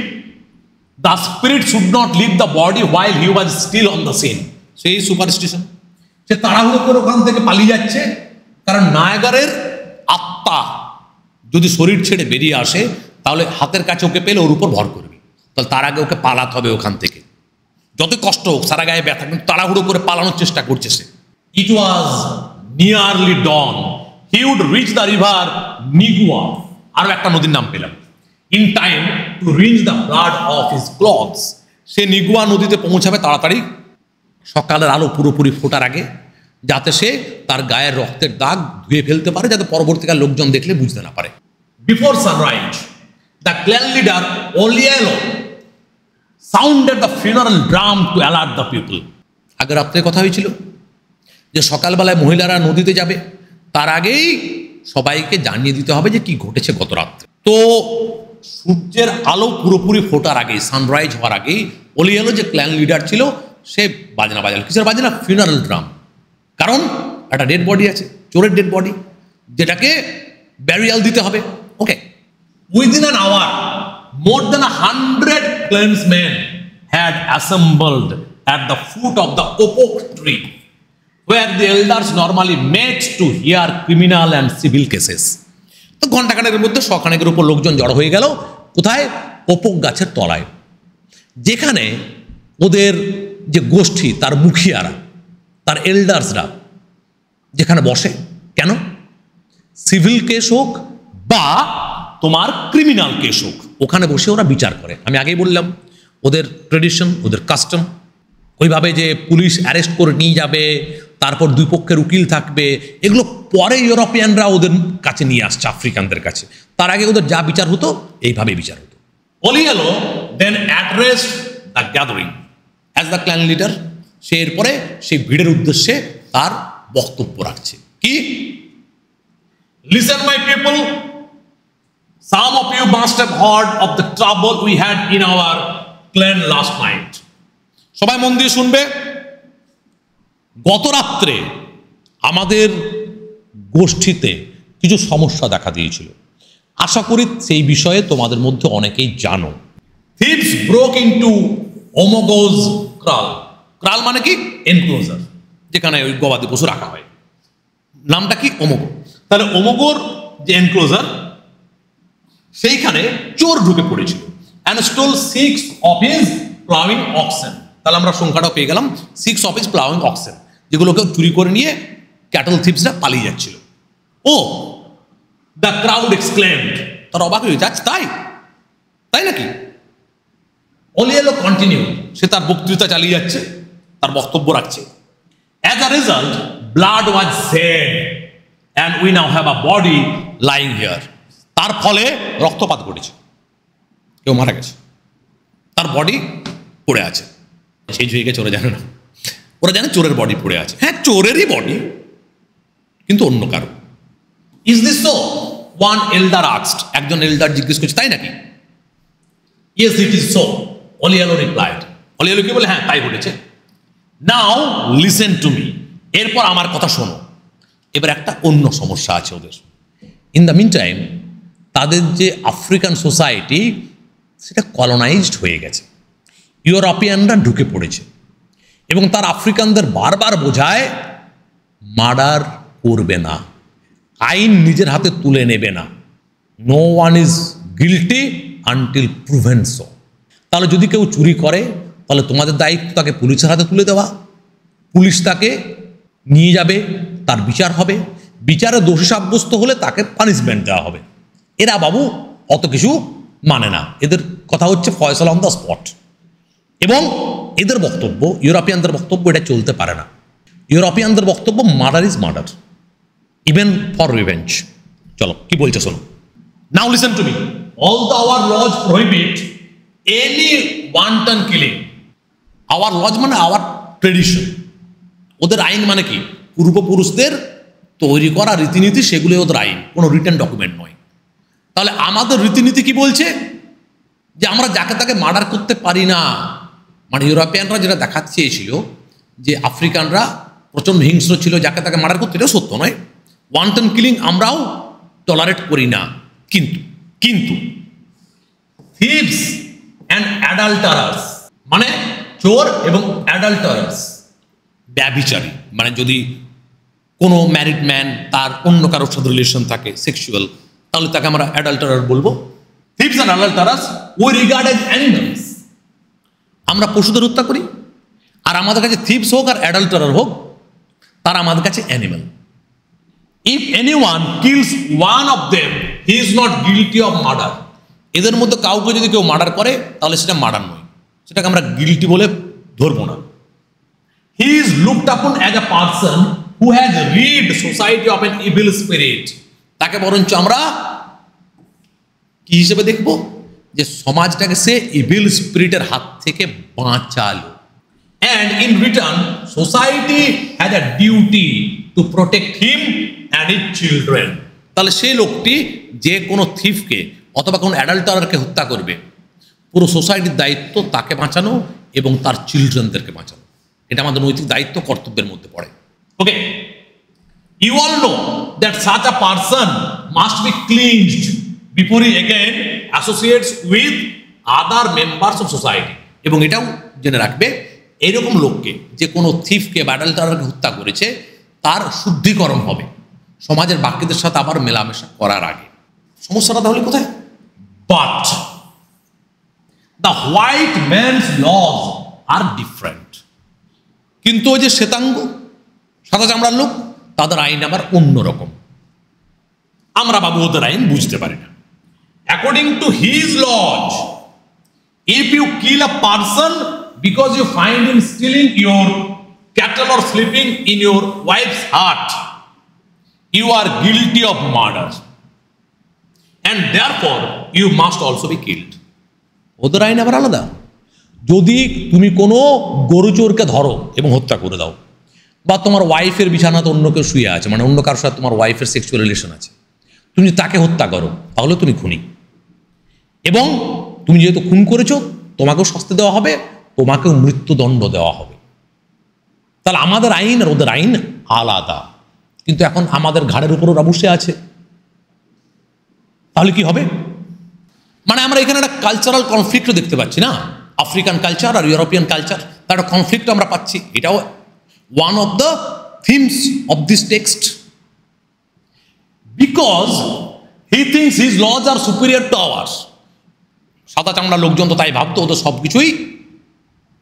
The spirit should not leave the body while he was still on the scene. সেই সুপারস্টিশন, সে তাড়াহুড়ো করে ওখান থেকে পালিয়ে যাচ্ছে, কারণ নায়গারের আত্মা যদি শরীর ছেড়ে বেরিয়ে আসে তাহলে হাতের কাছে ওকে পেলে ওর উপর ভর করবে, তাহলে তার আগে ওকে পালাতে হবে ওখান থেকে, যত কষ্ট হোক, সারা গায়ে ব্যথা, কিন্তু তাড়াহুড়ো করে পালানোর চেষ্টা করছে সে। It was nearly dawn. He would reach the river Nigua, আরো একটা নদীর নাম পেলাম, in time to rinse the blood of his clothes. সে নিগুয়া নদীতে পৌঁছাবে তাড়াতাড়ি, সকালের আলো পুরোপুরি ফোটার আগে, যাতে সে তার গায়ের রক্তের দাগ ধুয়ে ফেলতে পারে, যাতে পরবর্তীকাল লোকজন দেখলে বুঝতে না পারে। Before sunrise, the clan leader Olielo sounded the funeral drum to alert the people. আগে রাত্রে কথা হয়েছিল যে সকালবেলায় মহিলারা নদীতে যাবে, তার আগেই সবাইকে জানিয়ে দিতে হবে যে কি ঘটেছে গত রাত্রে। তো সূর্যের আলো পুরোপুরি ফোটার আগেই, সানরাইজ হওয়ার আগেই ওলিয়েলো যে ক্ল্যান লিডার ছিল সে বাজনা বাজালো। কিসের বাজনা? Funeral drum. কারণ একটা ডেড বডি আছে, চোরের ডেড বডি, যেটাকে ব্যারিয়াল দিতে হবে। Okay, within an hour more than 100 clansmen had assembled at the foot of the oak tree where the elders normally met to hear criminal and civil cases. তো ঘণ্টাখানেকের মধ্যে শখানেকের উপর লোকজন জড়ো হয়ে গেল কোথায়? ওপক গাছের তলায়। যেখানে ওদের যে গোষ্ঠী, তার মুখিয়ারা, তার এল্ডার্সরা যেখানে বসে, কেন? সিভিল কেস হোক বা তোমার ক্রিমিনাল কেস হোক, ওখানে বসে ওরা বিচার করে। আমি আগেই বললাম ওদের ট্রেডিশন, ওদের কাস্টম ওইভাবে যে পুলিশ অ্যারেস্ট করে নিয়ে যাবে, তারপর দুই পক্ষের উকিল থাকবে, এগুলো পরে ইউরোপিয়ানরা ওদের কাছে নিয়ে আসছে, আফ্রিকানদের কাছে। তার আগে ওদের যা বিচার হতো এইভাবে বিচার হতো। Olyelo then addressed the gathering as the clan leader. সে এরপরে সেই ভিড়ের উদ্দেশ্যে তার বক্তব্য রাখছে। কি? Listen my people, some of you must have heard of the trouble we had in our clan last night. সবাই মন দিয়ে শুনবে। গত রাত্রে আমাদের গোষ্ঠীতে কিছু সমস্যা দেখা দিয়েছিল। আশা করি সেই বিষয়ে তোমাদের মধ্যে অনেকেই জানো। Thieves broke into Omogo's kraal. Kraal মানে কি? এনক্লোজার, যেখানে ওই গবাদি পশু রাখা হয়। নামটা কি? ওমোগো। তাহলে ওমোগোর যে এনক্লোজার, সেইখানে চোর ঢুকে পড়েছিল। And stole 6 of his plowing oxen। তাহলে আমরা সংখ্যাটাও পেয়ে গেলাম, 6 of his plowing oxen, যেগুলোকে চুরি করে নিয়ে ক্যাটল থিপসরা পালিয়ে যাচ্ছিল। ও দ্য ক্রাউড এক্সক্লেমড। তারা অবাক হয়ে যাচ্ছে, তাই নাকি? ওলিয়ালো কন্টিনিউ, সে তার বক্তৃতা চালিয়ে যাচ্ছে, তার বক্তব্য রাখছে। As a result blood was shed and we now have a body lying here. তার ফলে রক্তপাত ঘটেছে, কেউ মারা গেছে, তার বডি পড়ে আছে। সেই ঝুঁকে চোরে জানে না, ওরা জানে চোরের বডি পড়ে আছে। হ্যাঁ, চোরেরই বডি, কিন্তু অন্য কারো। Is this so? One elder asked. একজন এল্ডার জিজ্ঞেস করছে, তাই নাকি? Yes it is so, Olyelo replied. Olyelo কি বলে? হ্যাঁ, তাই ঘটেছে। Now listen to me. এরপর আমার কথা শোনো। এবার একটা অন্য সমস্যা আছে ওদের। ইন দ্য মিন টাইম তাদের যে আফ্রিকান সোসাইটি, সেটা কলোনাইজড হয়ে গেছে, ইউরোপিয়ানরা ঢুকে পড়েছে, এবং তার আফ্রিকানদের বারবার বোঝায় মার্ডার করবে না, আইন নিজের হাতে তুলে নেবে না। No one is guilty until proven so. তাহলে যদি কেউ চুরি করে, তাহলে তোমাদের দায়িত্ব তাকে পুলিশের হাতে তুলে দেওয়া, পুলিশ তাকে নিয়ে যাবে, তার বিচার হবে, বিচারে দোষী সাব্যস্ত হলে তাকে পানিশমেন্ট দেওয়া হবে। এরা বাবু অত কিছু মানে না, এদের কথা হচ্ছে ফয়সালা অন দ্য স্পট। এবং এদের বক্তব্য, ইউরোপিয়ানদের বক্তব্য, এটা চলতে পারে না। ইউরোপিয়ানদের বক্তব্য murder is murder, even for revenge. চলো কি বলছে শোনো। Now listen to me. All the our laws prohibit any wanton killing. Our laws মানে আওয়ার ট্রেডিশন। ওদের আইন মানে কি? পূর্বপুরুষদের তৈরি করা রীতিনীতি, সেগুলো ওদের আইন, কোনো রিটেন ডকুমেন্ট নয়। তাহলে আমাদের রীতিনীতি কি বলছে? যে আমরা যাকে তাকে মার্ডার করতে পারি না। মানে ইউরোপিয়ানরা যেটা দেখাতে চেয়েছিল যে আফ্রিকানরা প্রচণ্ড হিংস্র ছিল, যাকে তাকে মার্ডার করতে, এটাও সত্য নয়। ওয়ান্টন কিলিং আমরাও টলারেট করি না। কিন্তু থিভস অ্যান্ড অ্যাডাল্টারার্স, মানে চোর এবং অ্যাডাল্টারার্স, ব্যভিচারী, মানে যদি কোনো ম্যারিড ম্যান তার অন্য কারোর সাথে রিলেশন থাকে সেক্সুয়াল, তাহলে তাকে আমরা অ্যাডাল্টারার বলবো। Thieves and adulterers we regard as animals. আমরা পশুদের হত্যা করি, আর আমাদের কাছে থিভস হোক আর অ্যাডাল্টারার হোক, তারা আমাদের কাছে animal. If anyone kills one of them he is not guilty of murder. এদের মধ্যে কাউকে যদি কেউ মার্ডার করে, তাহলে সেটা মার্ডার নয়, সেটাকে আমরা গিলটি বলে ধরবো না। হি ইজ লুকড আপন as a person who has read society of N evil spirit. তাকে বরঞ্চ আমরা কি হিসেবে দেখবো? যে সমাজটাকে সে ইভিল স্পিরিটের হাত থেকে বাঁচালো। And in return society has a duty to protect him and his children. তাহলে সেই লোকটি যে কোনো থিফকে অথবা কোনো অ্যাডাল্টারকে হত্যা করবে, পুরো সোসাইটির দায়িত্ব তাকে বাঁচানো এবং তার চিলড্রেনদেরকে বাঁচানো। এটা আমাদের নৈতিক দায়িত্ব, কর্তব্যের মধ্যে পড়ে। Okay, you all know that such a person must be cleansed before he again associates with other members of society. এবং এটাও জেনে রাখবে, এইরকম লোককে, যে কোনো থিফকে বা অ্যাডাল্টারকে হত্যা করেছে, তার শুদ্ধিকরণ হবে সমাজের বাকিদের সাথে আবার মেলামেশা করার আগে। সমস্যাটা তাহলে কোথায়? But the white man's laws are different. কিন্তু ওই যে শ্বেতাঙ্গ সাদা চামড়ার লোক, তাদের আইন আবার অন্যরকম। আমরা বাবু ওদের আইন বুঝতে পারি না। According to his laws, if you kill a person because you find him stealing your cattle or sleeping in your wife's hut, you are guilty of murder and therefore you must also be killed. ওদের আইন আবার আলাদা। যদি তুমি কোনো গরু চোরকে ধরো এবং হত্যা করে দাও, বা তোমার ওয়াইফের বিছানাতে অন্য কেউ শুয়ে আছে, মানে অন্য কারোর সাথে তোমার ওয়াইফের সেক্সুয়াল রিলেশন আছে, তুমি তাকে হত্যা করো, তাহলে তুমি খুনি। এবং তুমি যেহেতু খুন করেছো, তোমাকেও শাস্তি দেওয়া হবে, তোমাকেও মৃত্যুদণ্ড দেওয়া হবে। তাহলে আমাদের আইন আর ওদের আইন আলাদা। কিন্তু এখন আমাদের ঘাড়ের উপর ওরা বসে আছে, তাহলে কি হবে? মানে আমরা এখানে একটা কালচারাল কনফ্লিক্টও দেখতে পাচ্ছি না, আফ্রিকান কালচার আর ইউরোপিয়ান কালচার, তার একটা কনফ্লিক্ট আমরা পাচ্ছি। এটাও one of the themes of this text. Because he thinks his laws are superior to ours. সাদা চামড়া লোকজন তো তাই ভাবতো, ওদের সব কিছুই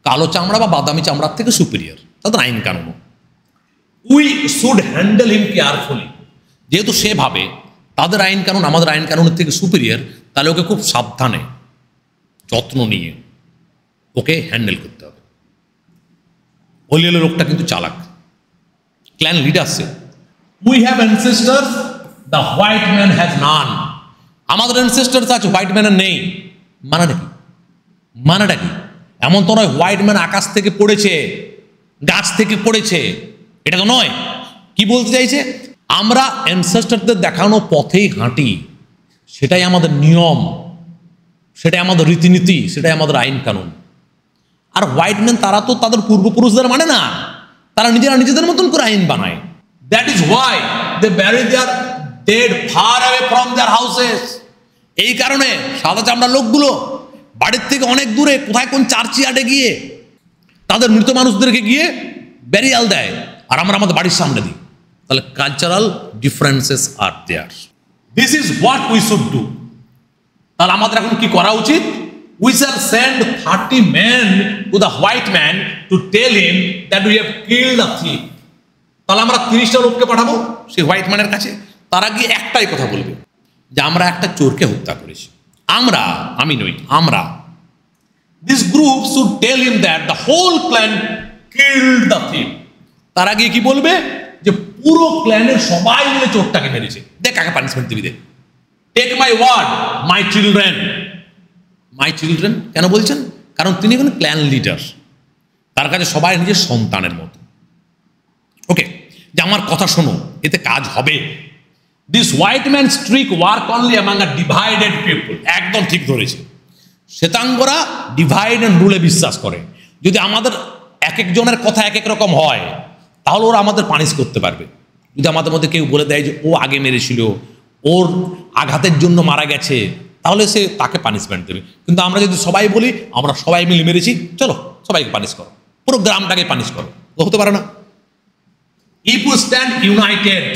কালো চামড়া বা বাদামি চামড়ার থেকে সুপিরিয়র, তাদের আইন কানুন। We should handle him carefully. যেহেতু সে ভাবে তাদের আইন কানুন আমাদের আইন কানুনের থেকে সুপিরিয়র, তাহলে ওকে খুব সাবধানে যত্ন নিয়ে ওকে হ্যান্ডেল করতে হবে। ওলিয়েলো লোকটা কিন্তু চালাক, clan leadership. We have ancestors, the white man has none. আমাদের অ্যানসেস্টার্স আছে, হোয়াইট ম্যানের নেই। মানেটা কি? মানেটা কি? এমন তো নয় হোয়াইট ম্যান আকাশ থেকে পড়েছে, গাছ থেকে পড়েছে, এটা তো নয়। কি বলতে চাইছে? আমরা অ্যানসেস্টারদের দেখানো পথেই হাঁটি, সেটাই আমাদের নিয়ম, সেটাই আমাদের রীতিনীতি, সেটাই আমাদের আইন কানুন। আর হোয়াইট ম্যান তারা তো তাদের পূর্বপুরুষদের মানে না, তারা নিজেরা নিজেদের মতন করে আইন বানায়। That is why they bury their dead far away from their houses. এই কারণে সাদা চামড়ার লোকগুলো বাড়ির থেকে অনেক দূরে কোথায় কোন চার্চয়ার্ডে গিয়ে তাদের মৃত মানুষদেরকে গিয়ে ব্যারিয়াল দেয়, আর আমরা আমাদের বাড়ির সামনে দিই। তাহলে cultural differences are there. This is what we should do. তাহলে আমাদের এখন কি করা উচিত? We shall send 30 men to the white man to tell him that we have killed a thief. তাহলে আমরা 30টা লোককে পাঠাবো সেই হোয়াইট ম্যানের কাছে, তারা গিয়ে একটাই কথা বলবে যে আমরা একটা চোরকে হত্যা করেছি। আমরা, আমি নই, আমরা। This group should tell him that the whole clan killed the thief. তারা গিয়ে কি বলবে? যে পুরো ক্ল্যানের সবাই মিলে চোরটাকে মেরেছে, দেখ কাকে পানিশমেন্ট দিবি, দেখ। Take my word, my children. My children কেন বলছেন? কারণ তিনি এখন ক্ল্যান লিডার, তার কাছে সবাই নিজের সন্তানের মতো। ওকে, যে আমার কথা শোনো, এতে কাজ হবে। This white man trick work only among a divided people. একদম ঠিক ধরেছে। শ্বেতাঙ্গরা ডিভাইড অ্যান্ড রুলে বিশ্বাস করে। যদি আমাদের এক একজনের কথা এক এক রকম হয়, তাহলে ওরা আমাদের পানিশ করতে পারবে। যদি আমাদের মধ্যে কেউ বলে দেয় যে ও আগে মেরেছিল, ওর আঘাতের জন্য মারা গেছে, তাহলে সে তাকে পানিশমেন্ট দেবে। কিন্তু আমরা যদি সবাই বলি আমরা সবাই মিলে মেরেছি, চলো সবাইকে পানিশ করো, পুরো গ্রামটাকে পানিশ করো, তো হতে পারে না। If we stand United,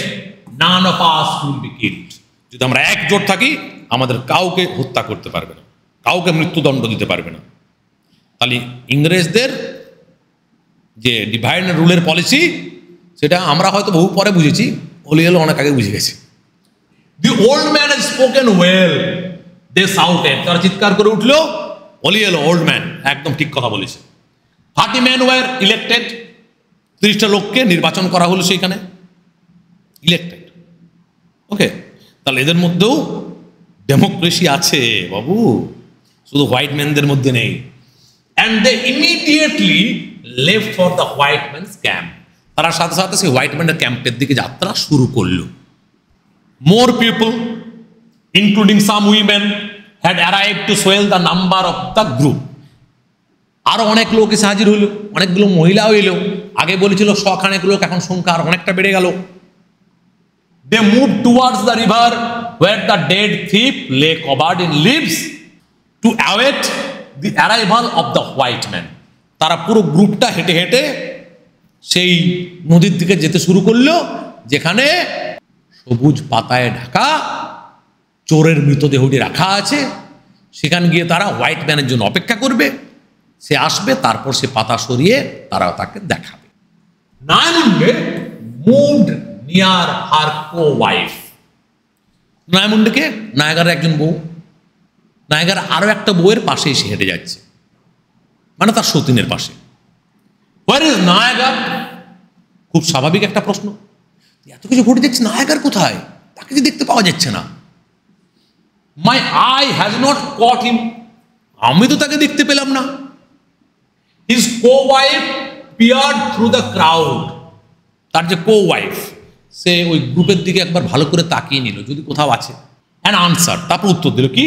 none of us will be killed. যদি আমরা একজোট থাকি, আমাদের কাউকে হত্যা করতে পারবে না, কাউকে মৃত্যুদণ্ড দিতে পারবে না। তাহলে ইংরেজদের যে ডিভাইড অ্যান্ড রুলের পলিসি, সেটা আমরা হয়তো বহু পরে বুঝেছি, ওলিয়েলো অনেক আগে বুঝে গেছে। The old man has spoken well, they shouted. তারা চিৎকার করে উঠলো, ওলিয়েলো ওল্ড ম্যান একদম ঠিক কথা বলেছে। 30 men ওয়ার ইলেক্টেড। 30টা লোককে নির্বাচন করা হলো সেইখানে, ইলেক্টেড। ওকে, তাহলে এদের মধ্যেও ডেমোক্রেসি আছে বাবু, শুধু হোয়াইট ম্যানদের মধ্যে নেই। And they immediately left for the white man's camp. তারা সাথে সাথে সেই হোয়াইট ম্যানের ক্যাম্পের দিকে যাত্রা শুরু করলো। More people including some women had arrive to swell the number of the group. আরো অনেক লোক এসে হাজির হইল, অনেকগুলো মহিলাও এলো। আগে বলেছিল শখানেক লোক, এখন সংখ্যা আর অনেকটা বেড়ে গেল। They moved towards the river where the dead thief lay covered in leaves to await the arrival of the white man. তারা পুরো গ্রুপটা হেঁটে হেঁটে সেই নদীর দিকে যেতে শুরু করলো, যেখানে সবুজ পাতায় ঢাকা চোরের মৃতদেহটি রাখা আছে, সেখানে গিয়ে তারা হোয়াইট ম্যানের জন্য অপেক্ষা করবে, সে আসবে, তারপর সে পাতা সরিয়ে তারা তাকে দেখাবে। নায়ামুন্ডে মুভড নিয়ার হার কো-ওয়াইফ। নায়ামুন্ডেকে, নায়াগারের একজন বউ, নায়াগার আরো একটা বউয়ের পাশে এসে হেঁটে যাচ্ছে, মানে তার সতীনের পাশে। Where is Nyagar? খুব স্বাভাবিক একটা প্রশ্ন, এত কিছু ঘটে যাচ্ছে, নায়াগার কোথায়? তাকে যে দেখতে পাওয়া যাচ্ছে না। মাই আই হ্যাজ নট কট হিম, আমি তো তাকে দেখতে পেলাম না। হিজ কো-ওয়াইফ পিয়ার্ড থ্রু দ্য ক্রাউড, তার যে কো-ওয়াইফ সে ওই গ্রুপের দিকে একবার ভালো করে তাকিয়ে নিল যদি কোথাও আছে, অ্যান্ড আনসার, তারপর উত্তর দিল কি,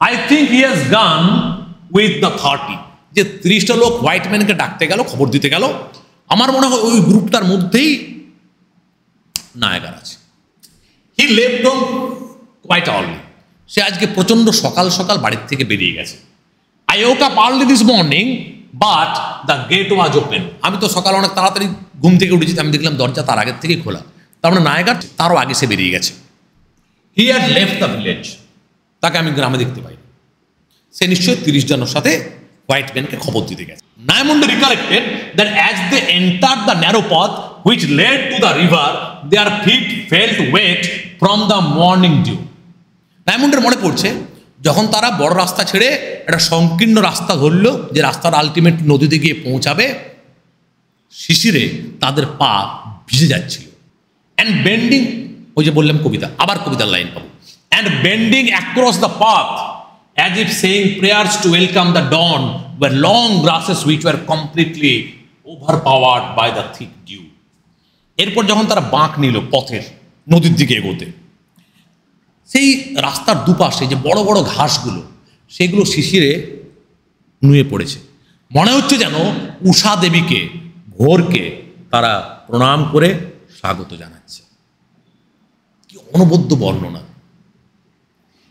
I think he has gone with the 30, যে 30টা লোক হোয়াইট ম্যানকে ডাকতে গেল, খবর দিতে গেল, আমার মনে হয় ওই গ্রুপটার মধ্যেই নায়াগার আছে। He left home quite early, সে আজকে প্রচন্ড সকাল সকাল বাড়ির থেকে বেরিয়ে গেছে। I woke up early this morning but the gate was open, আমি তো সকাল অনেক তাড়াতাড়ি ঘুম থেকে উঠেছি, আমি দেখলাম দরজা তার আগের থেকেই খোলা, তার মানে নায়াগার তারও আগে সে বেরিয়ে গেছে। He had left the village, তাকে আমি গ্রামে দেখতে পাই, সে নিশ্চয়ই 30 জনের সাথে হোয়াইট ম্যানকে খবর দিতে গেছে। Nyamunde recollected that as they enter the narrow path which led to the river their feet felt wet from the morning dew. নায়ামুন্ডের মনে পড়ছে যখন তারা বড় রাস্তা ছেড়ে একটা সংকীর্ণ রাস্তা ধরল, যে রাস্তার আলটিমেট নদীতে গিয়ে পৌঁছাবে, শিশিরে তাদের পা ভিজে যাচ্ছিল। অ্যান্ড বেন্ডিং, ওই যে বললাম কবিতা, আবার কবিতার লাইন পাবো, and bending across the path as if saying prayers to welcome the dawn were long grasses which were completely overpowered by the thick dew. এরপর যখন তারা বাঁক নিল পথের, নদীর দিকে এগোতে, সেই রাস্তার দুপাশে যে বড় বড় ঘাসগুলো, সেগুলো শিশিরে নুয়ে পড়েছে। মনে হচ্ছে যেন উষা দেবীকে, ভোরকে তারা প্রণাম করে স্বাগত জানাচ্ছে। কি অনবদ্য বর্ণনা।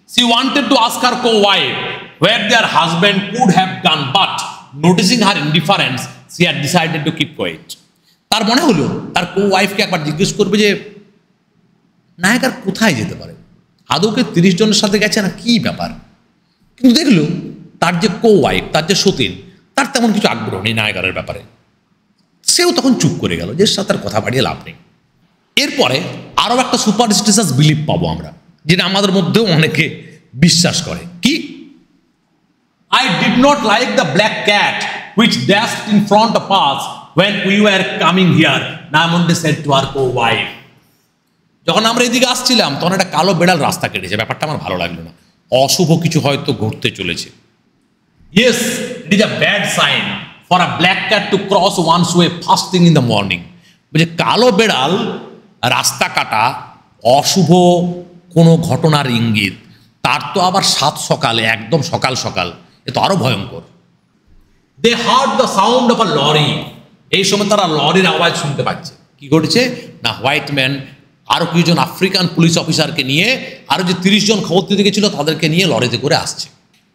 She wanted to ask her co-wife where their husband could have gone, but noticing her indifference, she had decided to keep quiet. তার মনে হলো তার কো-ওয়াইফকে একবার জিজ্ঞেস করবে যে নায়াগার কোথায় যেতে পারে, আদৌকে 30 জনের সাথে গেছে না, কি ব্যাপার। কিন্তু দেখলো তার যে কো-ওয়াইফ, তার যে সতীন, তার তেমন কিছু আগ্রহ নেই নায়াগারের ব্যাপারে। সেও তখন চুপ করে গেল, যে সাথে কথা বাড়িয়ে লাভ নেই। এরপরে আরও একটা সুপারস্টিশাস বিলিভ পাবো আমরা, যেটা আমাদের মধ্যেও অনেকে বিশ্বাস করে। কি? I did not like the black cat which dashed in front of us when we were coming here, Nayamunde said to her co-wife. যখন আমরা এদিকে আসছিলাম তখন একটা কালো বেড়াল রাস্তা কেটেছে, ব্যাপারটা আমার ভালো লাগলো না, অশুভ কিছু হয়তো ঘটতে চলেছে। Yes, it is a bad sign for a black cat to cross one's way first thing in the morning. বলছে কালো বেড়াল রাস্তা কাটা অশুভ কোনো ঘটনার ইঙ্গিত, তার তো আবার সাত সকালে, একদম সকাল সকাল, এ তো আরো ভয়ঙ্কর। They heard the sound of a lorry, এই সময় তারা লরির আওয়াজ শুনতে পাচ্ছে। কি ঘটেছে না, হোয়াইট ম্যান আরো কিছুজন আফ্রিকান পুলিশ অফিসারকে নিয়ে, আরো যে 30 জন খবর দিতে গেছিল তাদেরকে নিয়ে লরিতে করে আসছে।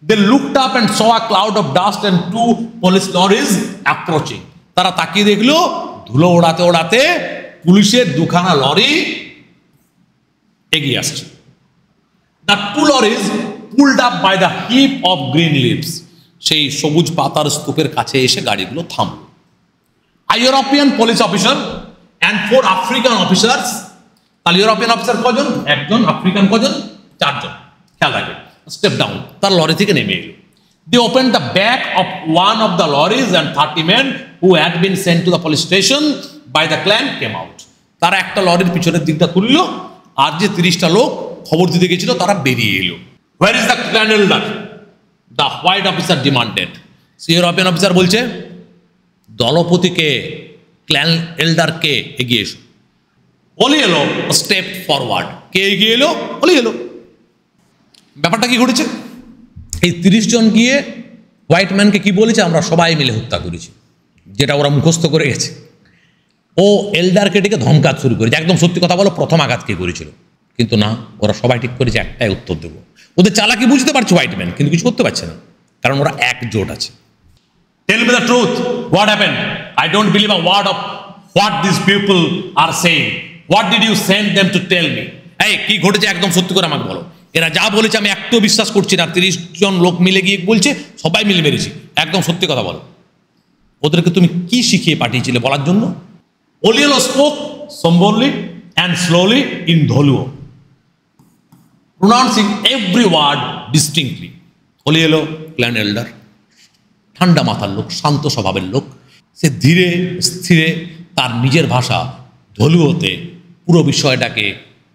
They looked up and saw a cloud of dust and 2 police lorries approaching. তারা তাকিয়ে দেখলো ধুলো ওড়াতে ওড়াতে পুলিশের 2খানা লরি এগিয়ে আসছে। The 2 lorries pulled up by the heap of green leaves. সেই সবুজ পাতার স্তূপের কাছে এসে গাড়িগুলো থামল। A European police officer and 4 African officers, তাহলে ইউরোপিয়ান অফিসার কজন? একজন, আফ্রিকান কজন? 4 জন। খেয়াল রাখবেন। স্টেপ ডাউন, তার লরি থেকে নেমে এলো। They opened the back of one of the lorries and 30 men who had been sent to the police station by the clan came out. তারা একটা লরির পিছনের দিকটা খুললো, আর যে 30টা লোক খবর দিতে গেছিল তারা বেরিয়ে এলো। Where is the clan elder? The white officer demanded. European officer বলছে দলপতিকে, ক্ল্যান এল্ডারকে এগিয়ে এসো। ওলি এলো, স্টেপ ফরওয়ার্ড। কে এগিয়ে এলো? ওলি এলো। ব্যাপারটা কি ঘটেছে? এই 30 জন গিয়ে হোয়াইট ম্যানকে কি বলেছে? আমরা সবাই মিলে হত্যা করেছি, যেটা ওরা মুখস্থ করে গেছে। ও এল্ডারকে ডেকে ধমকাত শুরু করেছে, একদম সত্যি কথা বলো, প্রথম আঘাত কে করেছিল? কিন্তু না, ওরা সবাই ঠিক করেছে একটাই উত্তর দেবো। ওদের চালাকি বুঝতে পারছে হোয়াইট ম্যান, কিন্তু কিছু করতে পারছে না, কারণ ওরা একজোট আছে। Tell me the truth. What happened? I don't believe a word of what these people are saying. What did you send them to tell me? এই কি ঘটেছে একদম সত্যি করে আমাকে বলো। এরা যা বলেছে আমি একটু বিশ্বাস করছি না। 30 জন লোক মিলে গিয়ে বলছে সবাই মিলে মেরেছি, একদম সত্যি কথা বলো। ওদেরকে তুমি কি শিখিয়ে পাঠিয়েছিলে বলার জন্য? Olyelo spoke soberly and slowly in Dholuo, pronouncing every word distinctly. Olyelo clan elder, ঠান্ডা মাথার লোক, শান্ত স্বভাবের লোক। সে ধীরে স্থিরে তার নিজের ভাষা ধলুয়োতে পুরো বিষয়টাকে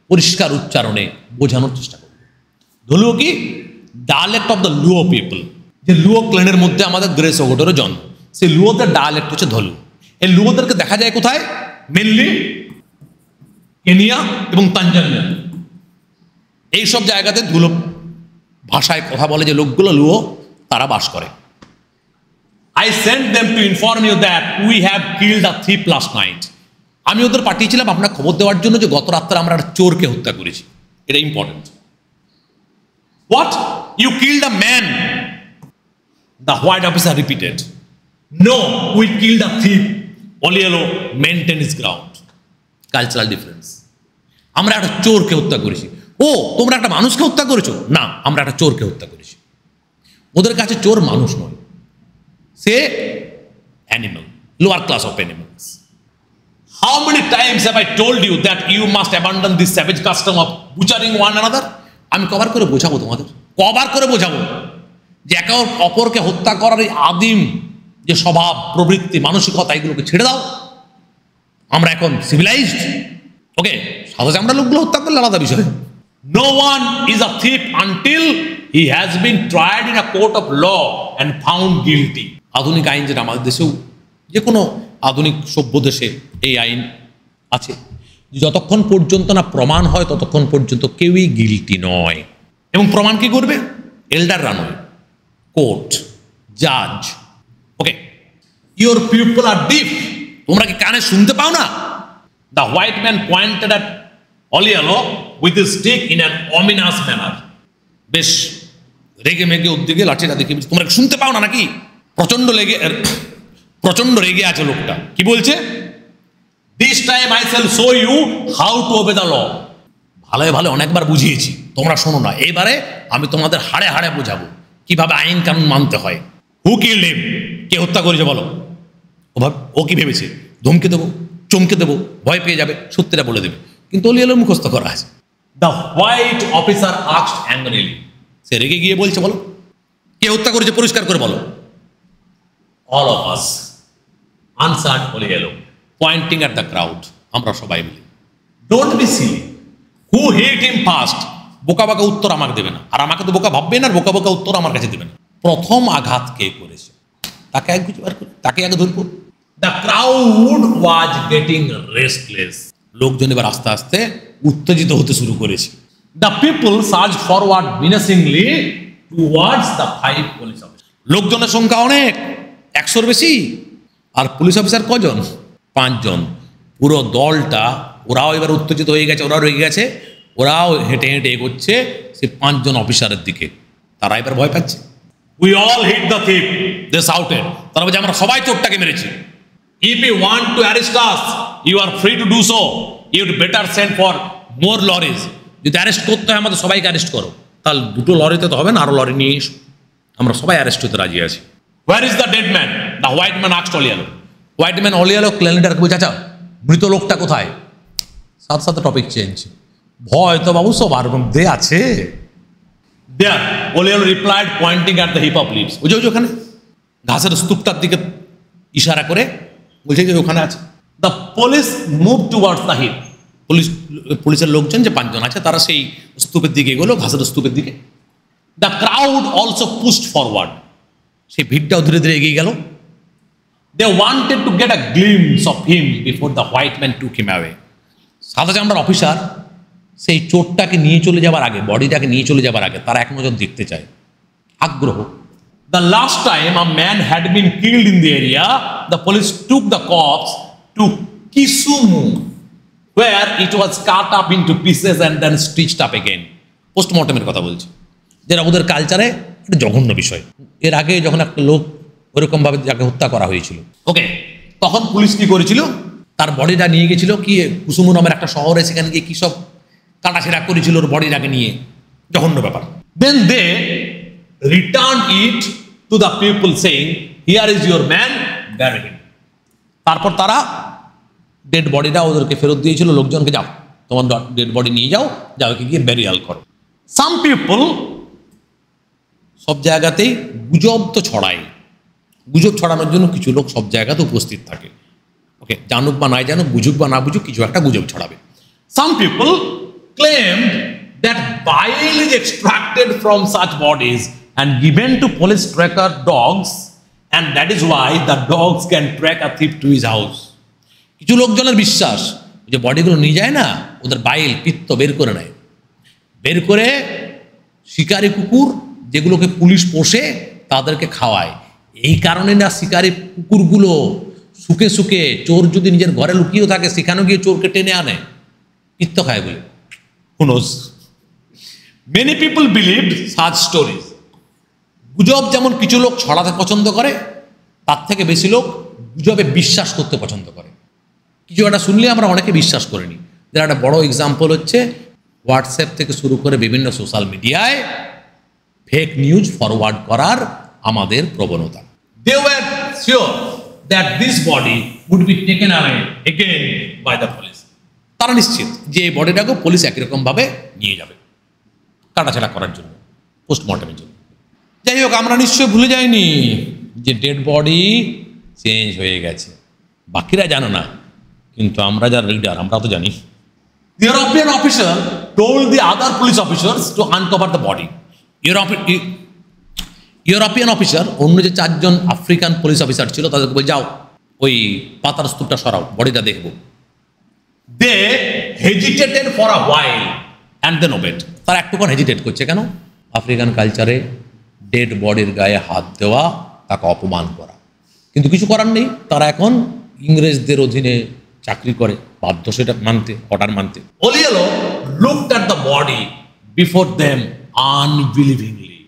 পরিষ্কার উচ্চারণে বোঝানোর চেষ্টা করবে। ধলুয়ো কি? Dialect of the Luo people. যে লুয়ো ক্ল্যানের মধ্যে আমাদের গ্রেস ওগোটেরও জন্ম, সেই লুয়োদের ডায়ালেক্ট হচ্ছে ধলুয়ো। এই লুয়োদেরকে দেখা যায় কোথায়? মেনলি কেনিয়া এবং তানজানিয়া, এইসব জায়গাতে ধুলো ভাষায় কথা বলে যে লোকগুলো লুয়ো, তারা বাস করে। I sent them to inform you that we have killed a thief last night. আমি ওদের পাঠিয়েছিলাম আপনার খবর দেওয়ার জন্য যে গত রাত্রে আমরা একটা চোরকে হত্যা করেছি। এটা important. What? You killed a man? The white officer repeated. No, we killed a thief. Olyelo maintained his ground. Cultural difference. আমরা একটা চোরকে হত্যা করেছি। ও, তোমরা একটা মানুষকে হত্যা করেছো? না, আমরা একটা চোরকে হত্যা করেছি। ওদের কাছে চোর মানুষ নয়, সে animal, lower class of animals. How many times have I told you that you must abandon this savage custom of butchering one another? আমি কবার করে বোঝাবো তোমাদের, কবার করে বোঝাবো যে একে অপরকে হত্যা করার এই আদিম যে স্বভাব, প্রবৃত্তি, মানসিকতা, এগুলোকে ছেড়ে দাও। আমরা এখন সিভিলাইজড। ওকে, সাধারণ আমরা লোকগুলো হত্যা করলে আলাদা বিষয়। No one is a thief until he has been tried in a court of law and found guilty. আধুনিক আইন, যেটা আমাদের দেশেও, যে কোনো আধুনিক সভ্য দেশে এই আইন আছে, যতক্ষণ পর্যন্ত না প্রমাণ হয় ততক্ষণ পর্যন্ত কেউই গিলটি নয়। এবং প্রমাণ কি করবে? এল্ডাররা নয়, কোর্ট, জাজ। ওকে, ইউর পিপল আর ডিফ। তোমরা কি কানে শুনতে পাও না? The white man pointed at Olyelo with his stick in an ominous manner. বেশ রেগে মেগে ওর দিকে লাঠিটা দেখে, তোমরা শুনতে পাও না নাকি? প্রচন্ড রেগে আছে লোকটা। কি বলছে? This time I shall show you how to obey the law. ভালো ভালো অনেকবার বুঝিয়েছি, তোমরা শোনো না। এবারে আমি তোমাদের হাড়ে হাড়ে বোঝাবো কিভাবে আইন কানুন মানতে হয়। Who killed him? কে হত্যা করেছে বলো? ও কি ভেবেছে ধমকে দেবো, চমকে দেবো, ভয় পেয়ে যাবে, সত্যিটা বলে দেবে। কিন্তু ওলিয়েলো মুখস্থ করা আছে। The white officer asked angrily. সে রেগে গিয়ে বলছে, বলো কে হত্যা করেছে, পরিষ্কার করে বলো। All of us answered Olyelo, pointing at the crowd. আমরা সবাই মিলে। Don't be silly, who hit him first? বোকা বোকা উত্তর আমাকে দেবে না, আর আমাকে তো বোকা ভাববে না, আর বোকা বোকা উত্তর আমার কাছে দেবে না। প্রথম আঘাত কে করেছে তাকে এক খুঁজে বার করে, তাকে আগে ধরবো। The crowd was getting restless. লোকজন এবার আস্তে আস্তে উত্তেজিত হতে শুরু করেছে। The people surged forward menacingly towards the 5 police officer. লোকজনের সংখ্যা অনেক, 100-র বেশি। আর পুলিশ অফিসার কজন? 5 জন। পুরো দলটা, ওরাও এবার উত্তেজিত হয়ে গেছে, ওরাও রেগে গেছে, ওরাও হেঁটে হেঁটে এগোচ্ছে সে 5 জন অফিসারের দিকে। তারা এবার ভয় পাচ্ছে। We all hit the thief, they shouted. তারা বলছে আমরা সবাই চোরটাকে মেরেছি। If you want to arrest us, you are free to do so. You'd better send for more lorries. যদি অ্যারেস্ট করতে হয় আমাদের সবাইকে অ্যারেস্ট করো, তাহলে 2টো লরিতে তো হবে না, আরো লরি নিয়ে এসো, আমরা সবাই অ্যারেস্ট হতে রাজি আছি। Where is the dead man? The white man asked Olyelo. White man Olyelo clan লিডারকে বলছে, আচ্ছা মৃত লোকটা কোথায়? সাথে সাথে টপিক চেঞ্জ। ভয় তো বাবু সবার মধ্যে আছে। There, Olyelo replied, pointing at the heap of leaves. ওই যে ওখানে ঘাসের স্তূপটার দিকে ইশারা করে বলছে যে ওখানে আছে। The police move towards the hip. পুলিশের লোকজন যে 5 জন আছে তারা সেই স্তূপের দিকে এগোলো, ঘাসের স্তূপের দিকে। The crowd also pushed forward. সেই ভিড়টাও ধীরে ধীরে এগিয়ে গেল। They wanted to get a glimpse of him before the white man took him away. সাদা চামড়ার অফিসার সেই চোরটাকে নিয়ে চলে যাবার আগে, বডিটাকে নিয়ে চলে যাবার আগে তারা এক নজর দেখতে চায়, আগ্রহ। The last time a man had been killed in the area, the police took the corpse to Kisumu, where it was cut up into pieces and then stitched up again. পোস্টমর্টমের কথা বলছি, যেটা ওদের কালচারে একটা জঘন্য বিষয়। এর আগে যখন একটা লোক ওরকমভাবে যাকে হত্যা করা হয়েছিল, ওকে, তখন পুলিশ কি করেছিল, তার বডিটা নিয়ে গেছিল কি কুসুমু নামের একটা শহরে, সেখানে গিয়ে কী সব কাটাছেড়া করেছিল ওর বডিটাকে নিয়ে, জঘন্য ব্যাপার। Then they return it to the people saying here is your man, bury him. তারপর তারা ডেড বডিটা ওদেরকে ফেরত দিয়েছিল লোকজনকে, যাও তোমার ডেড বডি নিয়ে যাও, যাও একে গিয়ে ব্যারিয়াল করো। সাম পিপল, সব জায়গাতেই গুজব তো ছড়ায়, গুজব ছড়ানোর জন্য কিছু লোক সব জায়গাতে উপস্থিত থাকে। ওকে, জানুক বা নাই জানুক, বুঝুক বা না বুঝুক, কিছু একটা গুজব ছড়াবে। Some people claimed that bile is extracted from such bodies and given to police tracker dogs, and that is why the dogs can track a thief to his house. কিছু লোকজনের বিশ্বাস যে বডিগুলো নিয়ে যায় না, ওদের বাইল পিত্ত বের করে নেয়, বের করে শিকারি কুকুর যেগুলোকে পুলিশ পোষে তাদেরকে খাওয়ায়। এই কারণে না শিকারি কুকুরগুলো শুকে শুকে, চোর যদি নিজের ঘরে লুকিয়েও থাকে সেখানেও গিয়ে চোরকে টেনে আনে, পিত্ত খায় বলে। Who knows? Many people believed such stories. গুজব যেমন কিছু লোক ছড়াতে পছন্দ করে, তার থেকে বেশি লোক গুজবে বিশ্বাস করতে পছন্দ করে। কিছু একটা শুনলে আমরা অনেকে বিশ্বাস করে নিই। যার একটা বড় এক্সাম্পল হচ্ছে হোয়াটসঅ্যাপ থেকে শুরু করে বিভিন্ন সোশ্যাল মিডিয়ায় ফেক নিউজ ফরওয়ার্ড করার আমাদের প্রবণতা। They were sure that this body would be taken away again by the police. তারা নিশ্চিত যে এই বডিটাকে পুলিশ একই রকমভাবে নিয়ে যাবে কাটাছাড়া করার জন্য, পোস্টমর্টমের জন্য। যাই হোক, আমরা নিশ্চয়ই ভুলে যাইনি যে ডেড বডি চেঞ্জ হয়ে গেছে। বাকিরা জানো না, কিন্তু আমরা যারা রিডার আমরা তো জানি। The European officer told the other police officers to uncover the body. European officer, অন্য যে 4 জন আফ্রিকান পুলিশ অফিসার ছিল তাদেরকে বলে, যাও ওই পাতার স্তূপটা সরাও, বডিটা দেখবো। They hesitated for a while and then obeyed. তারা একটুক্ষণ হেজিটেট করছে কেন? আফ্রিকান কালচারে ডেড বডির গায়ে হাত দেওয়া তাকে অপমান করা, কিন্তু কিছু করার নেই, তারা এখন ইংরেজদের অধীনে চাকরি করে, বাধ্য সেটা মানতে, অর্ডার মানতে। Olielo looked at the body before them unbelievingly.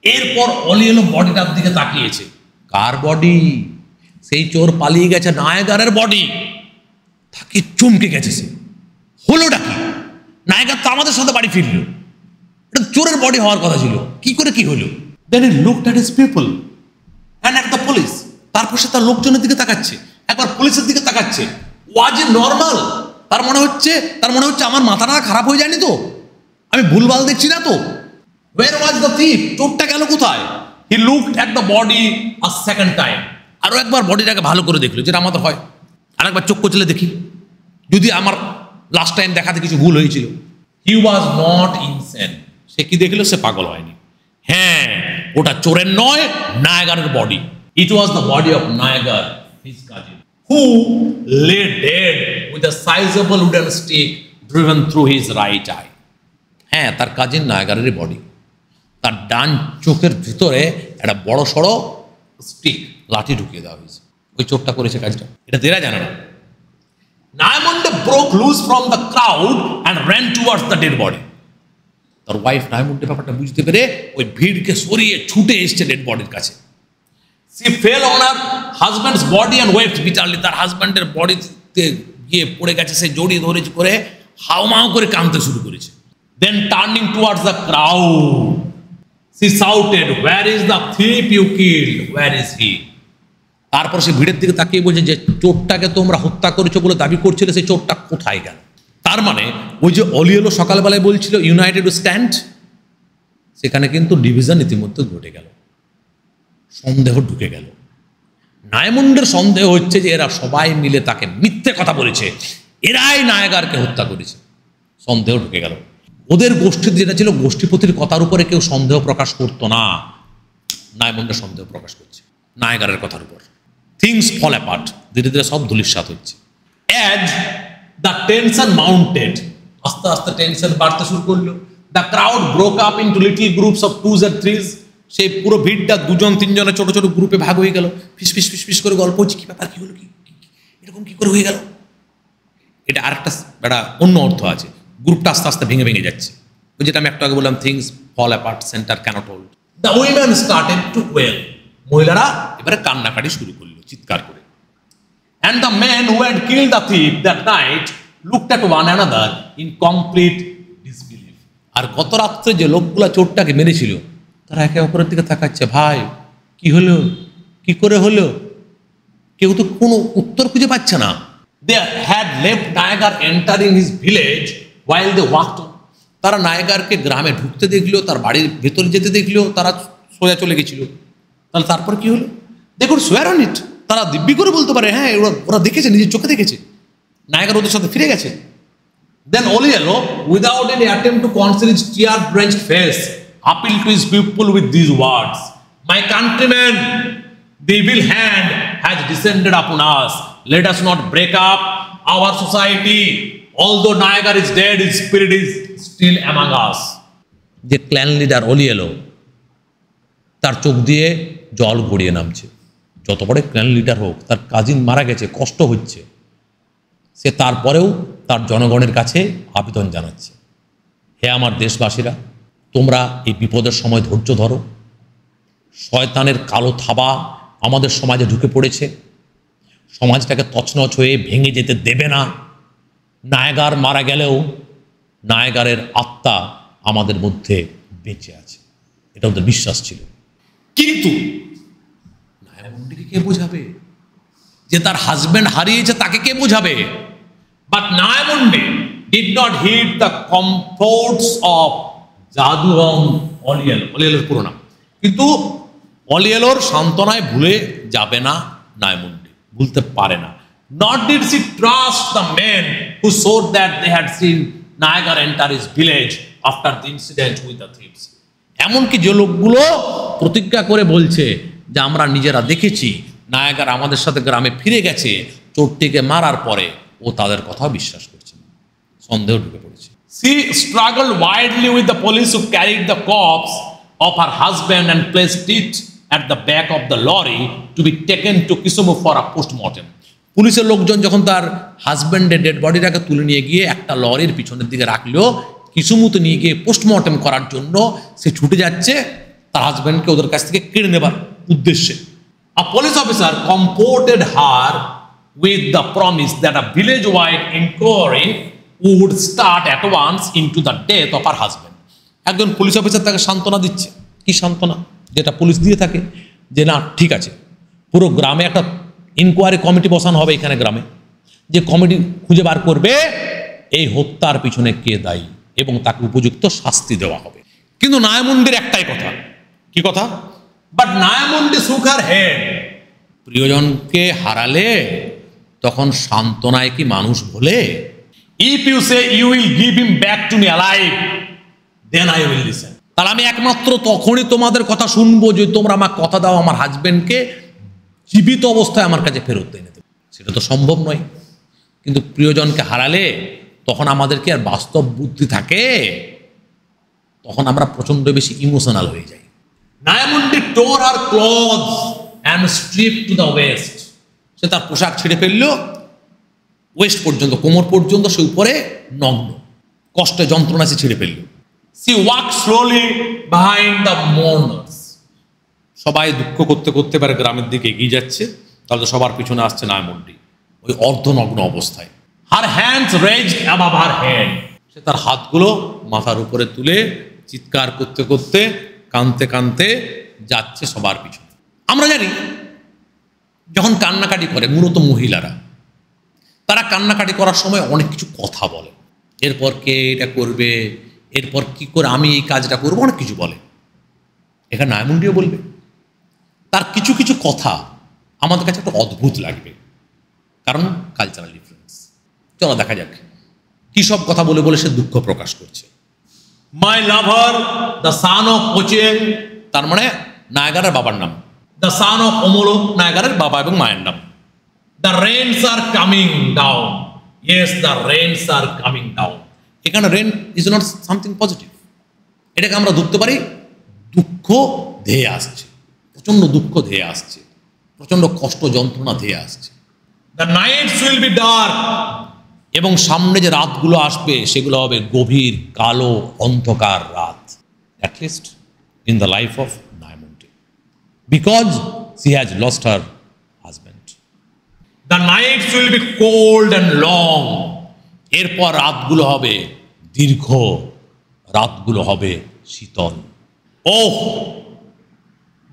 এরপর অলিয়েলো বডিটার দিকে তাকিয়েছে। কার বডি? সেই চোর পালিয়ে গেছে নায়গারের বডি। তাকে চমকে গেছে সে, হলোটা কি? নায়গার তো আমাদের সাথে বাড়ি ফিরল, এটা চোরের বডি হওয়ার কথা ছিল, কি করে কি হলো? Then he looked at his people and at the police. তারপর সে তার লোকজনের দিকে তাকাচ্ছে, একবার পুলিশের দিকে তাকাচ্ছে। Was it normal? তার মনে হচ্ছে আমার মাথাটা খারাপ হয়ে যায়নি তো, আমি ভুলভাল দেখছি না তো। Where was the thief? চোরটা গেল কোথায়? He looked at the body a second time. আরো একবার বডিটাকে ভালো করে দেখলো, যেটা আমাদের হয়। আর একবার চোখ কচলে দেখি, যদি আমার লাস্ট টাইম দেখাতে কিছু ভুল হয়েছিল। He was not insane. সে কি দেখলো? সে পাগল হয়নি। হ্যাঁ, ওটা চোরের নয়, নায়গারের body. It was the body of Nayagar, his cousin, who lay dead with a sizable wooden stick driven through his right eye. হ্যাঁ, তার কাজিন নায়গারের বডি। তার ডান চোখের ভিতরে একটা বড় সড়ো স্টিক, লাঠি ঢুকিয়ে দেওয়া হয়েছে। ওই চোরটা করেছে কাজটা, এটা তেরা জানে না। Naimonde broke loose from the crowd and ran towards the dead body. তার ওয়াইফ নাইমন্ডে ব্যাপারটা বুঝতে পেরে ওই ভিড়কে সরিয়ে ছুটে এসছে ডেড বডির কাছে। She fell on her husband's body and wept bitterly. তার হাজব্যান্ডের বডিতে গিয়ে পড়ে গেছে, সে জড়িয়ে ধরেছে করে হাউমাউ করে কাঁদতে শুরু করেছে। Then turning towards the crowd, she shouted, "Where is the thief you killed? Where is he?" তারপর সে ভিড়ের দিকে তাকিয়ে বলছে যে চোরটাকে তোমরা হত্যা করেছো বলে দাবি করছিলে, সেই চোরটা কোথায় গেল? তার মানে ওই যে অলিয়েলো সকালবেলায় বলছিল ইউনাইটেড স্ট্যান্ড, সেখানে কিন্তু ডিভিশন ইতিমধ্যে ঘটে গেল, সন্দেহ ঢুকে গেল। নাইমন্ডের সন্দেহ হচ্ছে যে এরা সবাই মিলে তাকে মিথ্যে কথা বলেছে, এরাই নায়গারকে হত্যা করেছে। সন্দেহ ঢুকে গেল। ওদের গোষ্ঠীর যেটা ছিল, গোষ্ঠীপতির কথার উপরে কেউ সন্দেহ প্রকাশ করতো না, নাইমন্ডের সন্দেহ প্রকাশ করছে নায়গারের কথার উপর। থিংস ফল অ্যাপার্ট, ধীরে ধীরে সব ধূলিসাৎ হচ্ছে। অ্যাজ দ্য টেনশন মাউন্টেড, আস্তে আস্তে টেনশন বাড়তে শুরু করলো। The crowd broke up into little groups of 2s and 3s। সেই পুরো ভিড়টা 2জন 3জনের ছোট ছোট গ্রুপে ভাগ হয়ে গেল। ফিস ফিস ফিস ফিস করে গল্প হচ্ছে, কি ব্যাপার, কি হলো, কি এরকম কি করে হয়ে গেল। এটা আরেকটা অন্য অর্থ আছে, গ্রুপটা আস্তে আস্তে ভেঙে ভেঙে যাচ্ছে। ওই যেটা আমি একটু আগে বললাম, things fall apart, centre cannot hold. The women started to wail, মহিলারা এবারে কান্নাকাটি শুরু করলো, চিৎকার করে। And the men who had killed the thief that night looked at one another in complete disbelief. আর গত রাত্রে যে লোকগুলা চোরটাকে মেরেছিল তারা একে অপরের দিকে তাকাচ্ছে, ভাই কি হলো, কি করে হলো, কেউ তো কোনো উত্তর খুঁজে পাচ্ছে না। They had left Nyagar entering his village while they walked. তারা নায়াগারকে গ্রামে ঢুকতে দেখলো, তার বাড়ির ভেতরে যেতে দেখলো, তারা সোজা চলে গেছিল। তাহলে তারপর কি হলো? দেখুন সোয়ার অন ইট, তারা দিব্যি করে বলতে পারে হ্যাঁ ওরা দেখেছে, নিজের চোখে দেখেছে, নায়াগার ওদের সাথে ফিরে গেছে। Then Oliello, without any attempt to conceal his tear-drenched face, appealed to his people with these words: "My countrymen, the evil hand has descended upon us. Let us not break up our society. Although Niagara is dead, his spirit is still among us." যে ক্ল্যান লিডার ওলিয়েলো, তার চোখ দিয়ে জল গড়িয়ে নামছে। যত বড় ক্ল্যান লিডার হোক, তার কাজিন মারা গেছে, কষ্ট হচ্ছে, সে তারপরেও তার জনগণের কাছে আবেদন জানাচ্ছে, হে আমার দেশবাসীরা, তোমরা এই বিপদের সময় ধৈর্য ধরো। শয়তানের কালো থাবা আমাদের সমাজে ঢুকে পড়েছে, সমাজটাকে তছনছ হয়ে ভেঙে যেতে দেবে না। নায়াগার মারা গেলেও নায়াগারের আত্মা আমাদের মধ্যে বেঁচে আছে, এটা ওদের বিশ্বাস ছিল। কিন্তু নায়ামন্ডিকে কে বোঝাবে যে তার হাজব্যান্ড হারিয়েছে? তাকে কে বোঝাবে? But Naimundi did not heed the comforts of Jaduram Oliello, Olielloর পুরো নাম। কিন্তু অলিয়েলোর সান্ত্বনায় ভুলে যাবে না নাইমুন্ডি, ভুলতে পারে না। Nor did she trust the men who swore that they had seen Niagara enter his village after the incident with the thieves. এমনকি যে লোকগুলো প্রতিজ্ঞা করে বলছে যে আমরা নিজেরা দেখেছি নায়াগার আমাদের সাথে গ্রামে ফিরে গেছে চোরটিকে মারার পরে, ও তাদের কথা বিশ্বাস করছে না, সন্দেহ ঢুকে পড়েছে। She struggled wildly with the police who carried the corpse of her husband and placed it at the back of the lorry to be taken to Kisumu for a post-mortem. পুলিশের লোকজন যখন তার হাজব্যান্ডের ডেড বডিটাকে তুলে নিয়ে গিয়ে একটা লরির পিছনের দিকে রাখলো, কিসুমুতে নিয়ে গিয়ে পোস্টমর্টেম করার জন্য সে ছুটে যাচ্ছে তার হাজব্যান্ডকে ওদের কাছ থেকে কেড়ে নেবার উদ্দেশ্যে। A police officer comforted her with the promise that a village-wide inquiry would start at once into the death of her husband. একজন পুলিশ অফিসার তাকে সান্ত্বনা দিচ্ছে। কি সান্ত্বনা? যেটা পুলিশ দিয়ে থাকে, যে না ঠিক আছে, পুরো গ্রামে একটা ইনকোয়ারি কমিটি বসানো হবে এখানে গ্রামে, যে কমিটি খুঁজে বার করবে এই হত্যার পিছনে কে দায়ী এবং তাকে উপযুক্ত শাস্তি দেওয়া হবে। কিন্তু নায়ামুন্ডির একটাই কথা, কি কথা? But Nyamundi shook her head. প্রিয়জনকে হারালে তখন সান্ত্বনায় কি মানুষ ভোলে? If you say you will give him back to me alive, then I will listen. তাহলে আমি একমাত্র তখনই তোমাদের কথা শুনবো যে তোমরা আমার কথা দাও আমার হাজবেন্ডকে জীবিত অবস্থায় আমার কাছে ফেরত এনে দেবে। সেটা তো সম্ভব নয়। কিন্তু প্রিয়জনকে হারালে তখন আমাদের কি আর বাস্তব বুদ্ধি থাকে? তখন আমরা প্রচন্ড বেশি ইমোশনাল হয়ে যাই। নায়ামুন্ডি tore her clothes and stripped to the waist. সে তার পোশাক ছেড়ে ফেললো, ওয়েস্ট পর্যন্ত, কোমর পর্যন্ত সে উপরে নগ্ন, কষ্টে যন্ত্রণা সে ছেড়ে ফেললো। She walked slowly behind the mourners. সবাই দুঃখ করতে করতে এবার গ্রামের দিকে এগিয়ে যাচ্ছে, তাহলে সবার পিছনে আসছে নায়ামুন্ডি ওই অর্ধনগ্ন অবস্থায়। Her hands raised above her head. সে তার হাতগুলো মাথার উপরে তুলে চিৎকার করতে করতে কাঁদতে কাঁদতে যাচ্ছে সবার পিছনে। আমরা জানি যখন কান্নাকাটি করে মূলত মহিলারা, তারা কান্নাকাটি করার সময় অনেক কিছু কথা বলে, এরপর কে এটা করবে, এরপর কি করে আমি এই কাজটা করবো, অনেক কিছু বলে। এখানে নায়ামুন্ডিও বলবে। তার কিছু কিছু কথা আমাদের কাছে একটু অদ্ভুত লাগবে, কারণ কালচারাল ডিফারেন্স। চলো দেখা যাক কি সব কথা বলে বলে সে দুঃখ প্রকাশ করছে। মাই লাভার দ্য সান অফ ওচেন, তার মানে নায়াগারের বাবার নাম, দ্য সান অফ ওমোলো, নায়াগারের বাবা এবং মায়ের নাম। The rains are coming down, yes the rains are coming down. এখানে rain is not something positive, এটাকে আমরা ধরতে পারি দুঃখ ধেয়ে আসছে, প্রচণ্ড দুঃখ ধেয়ে আসছে, প্রচণ্ড কষ্ট যন্ত্রণা ধেয়ে আসছে। The nights will be dark, এবং সামনে যে রাতগুলো আসবে সেগুলো হবে গভীর কালো অন্ধকার রাত, at least in the life of Nyamundi, because she has lost her husband. The nights will be cold and long, এরপর রাতগুলো হবে দীর্ঘ রাতগুলো হবে শীতল। Oh,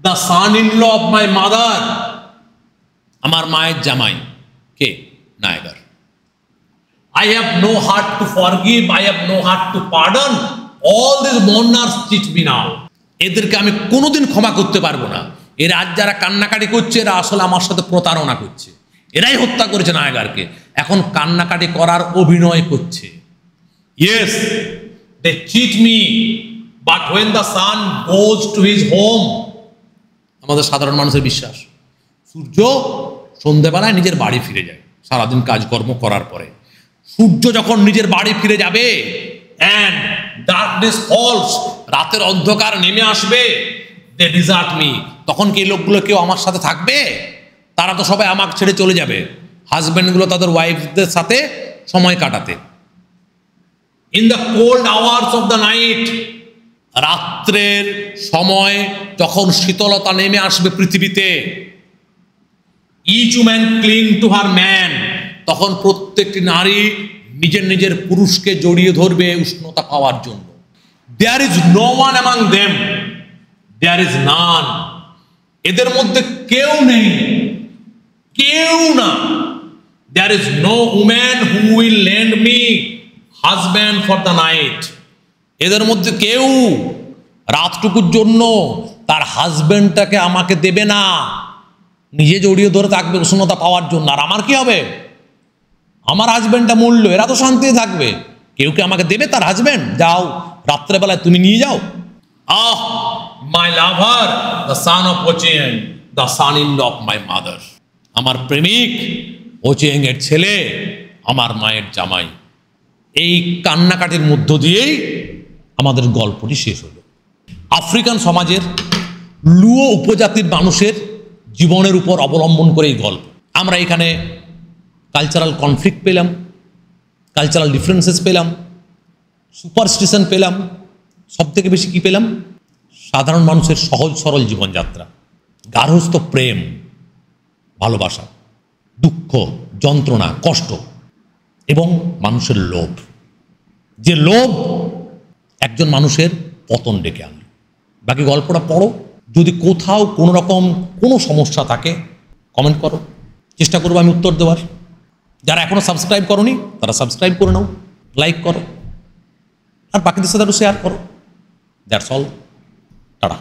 the son in law of my mother, আমার মায়ের জামাই কে? নায়াগার। I have no heart to forgive, I have no heart to pardon. All these mourners cheat me now. এদেরকে আমি কোনোদিন ক্ষমা করতে পারবো না। এরা আজ যারা কান্নাকাটি করছে, এরা আসলে আমার সাথে প্রতারণা করছে। এরাই হত্যা করেছে নায়াগারকে, এখন কান্নাকাটি করার অভিনয় করছে। Yes, they cheat me, but when the sun goes to his home, আমাদের সাধারণ মানুষের বিশ্বাস, সূর্য সন্ধ্যেবেলায় নিজের বাড়ি ফিরে যায় সারাদিন কাজকর্ম করার পরে। সূর্য যখন নিজের বাড়ি ফিরে যাবে, and darkness falls, রাতের অন্ধকার নেমে আসবে, they desert me, তখন কি এই লোকগুলো কেউ আমার সাথে থাকবে? তারা তো সবাই আমাকে ছেড়ে চলে যাবে। হাজব্যান্ডগুলো তাদের ওয়াইফদের সাথে সময় কাটাতে। In the cold hours of the night, রাত্রের সময় যখন শীতলতা নেমে আসবে পৃথিবীতে, each woman cling to her man, তখন প্রত্যেকটি নারী নিজের নিজের পুরুষকে জড়িয়ে ধরবে উষ্ণতা পাওয়ার জন্য। There is no one among them, there is none, এদের মধ্যে কেউ নেই, কেউ না। There is no woman who will lend me husband for the night, এদের মধ্যে কেউ রাতটুকুর জন্য তার হাজব্যান্ডটাকে আমাকে দেবে না, নিজে জড়িয়ে ধরে থাকবে উষ্ণতা পাওয়ার জন্য। আর আমার কি হবে? আমার হাজব্যান্ডটা মূল্য, এরা তো শান্তিতে থাকবে। কেউ কি আমাকে দেবে তার হাজব্যান্ড? যাও রাত্রেবেলায় তুমি নিয়ে যাও। Ah, my lover, the son of Ochieng, the son in law of my mother, আমার প্রেমিক, ওচিয়েং এর ছেলে, আমার মায়ের জামাই। এই কান্নাকাটির মধ্য দিয়েই আমাদের গল্পটি শেষ হলো। আফ্রিকান সমাজের লুও উপজাতির মানুষের জীবনের উপর অবলম্বন করে এই গল্প। আমরা এখানে কালচারাল কনফ্লিক্ট পেলাম, কালচারাল ডিফারেন্সেস পেলাম, সুপারস্টিশন পেলাম, সব থেকে বেশি কী পেলাম? সাধারণ মানুষের সহজ সরল জীবনযাত্রা, গার্হস্থ্য প্রেম, ভালোবাসা, দুঃখ, যন্ত্রণা, কষ্ট এবং মানুষের লোভ। যে লোভ একজন মানুষের পতন ডেকে আনলো। বাকি গল্পটা পড়ো, যদি কোথাও কোনো রকম কোনো সমস্যা থাকে কমেন্ট করো, চেষ্টা করবো আমি উত্তর দেওয়ার। যারা এখনও সাবস্ক্রাইব করোনি তারা সাবস্ক্রাইব করে নাও, লাইক করো, আর বাকিদের সাথে একটু শেয়ার করো। That's all, tata.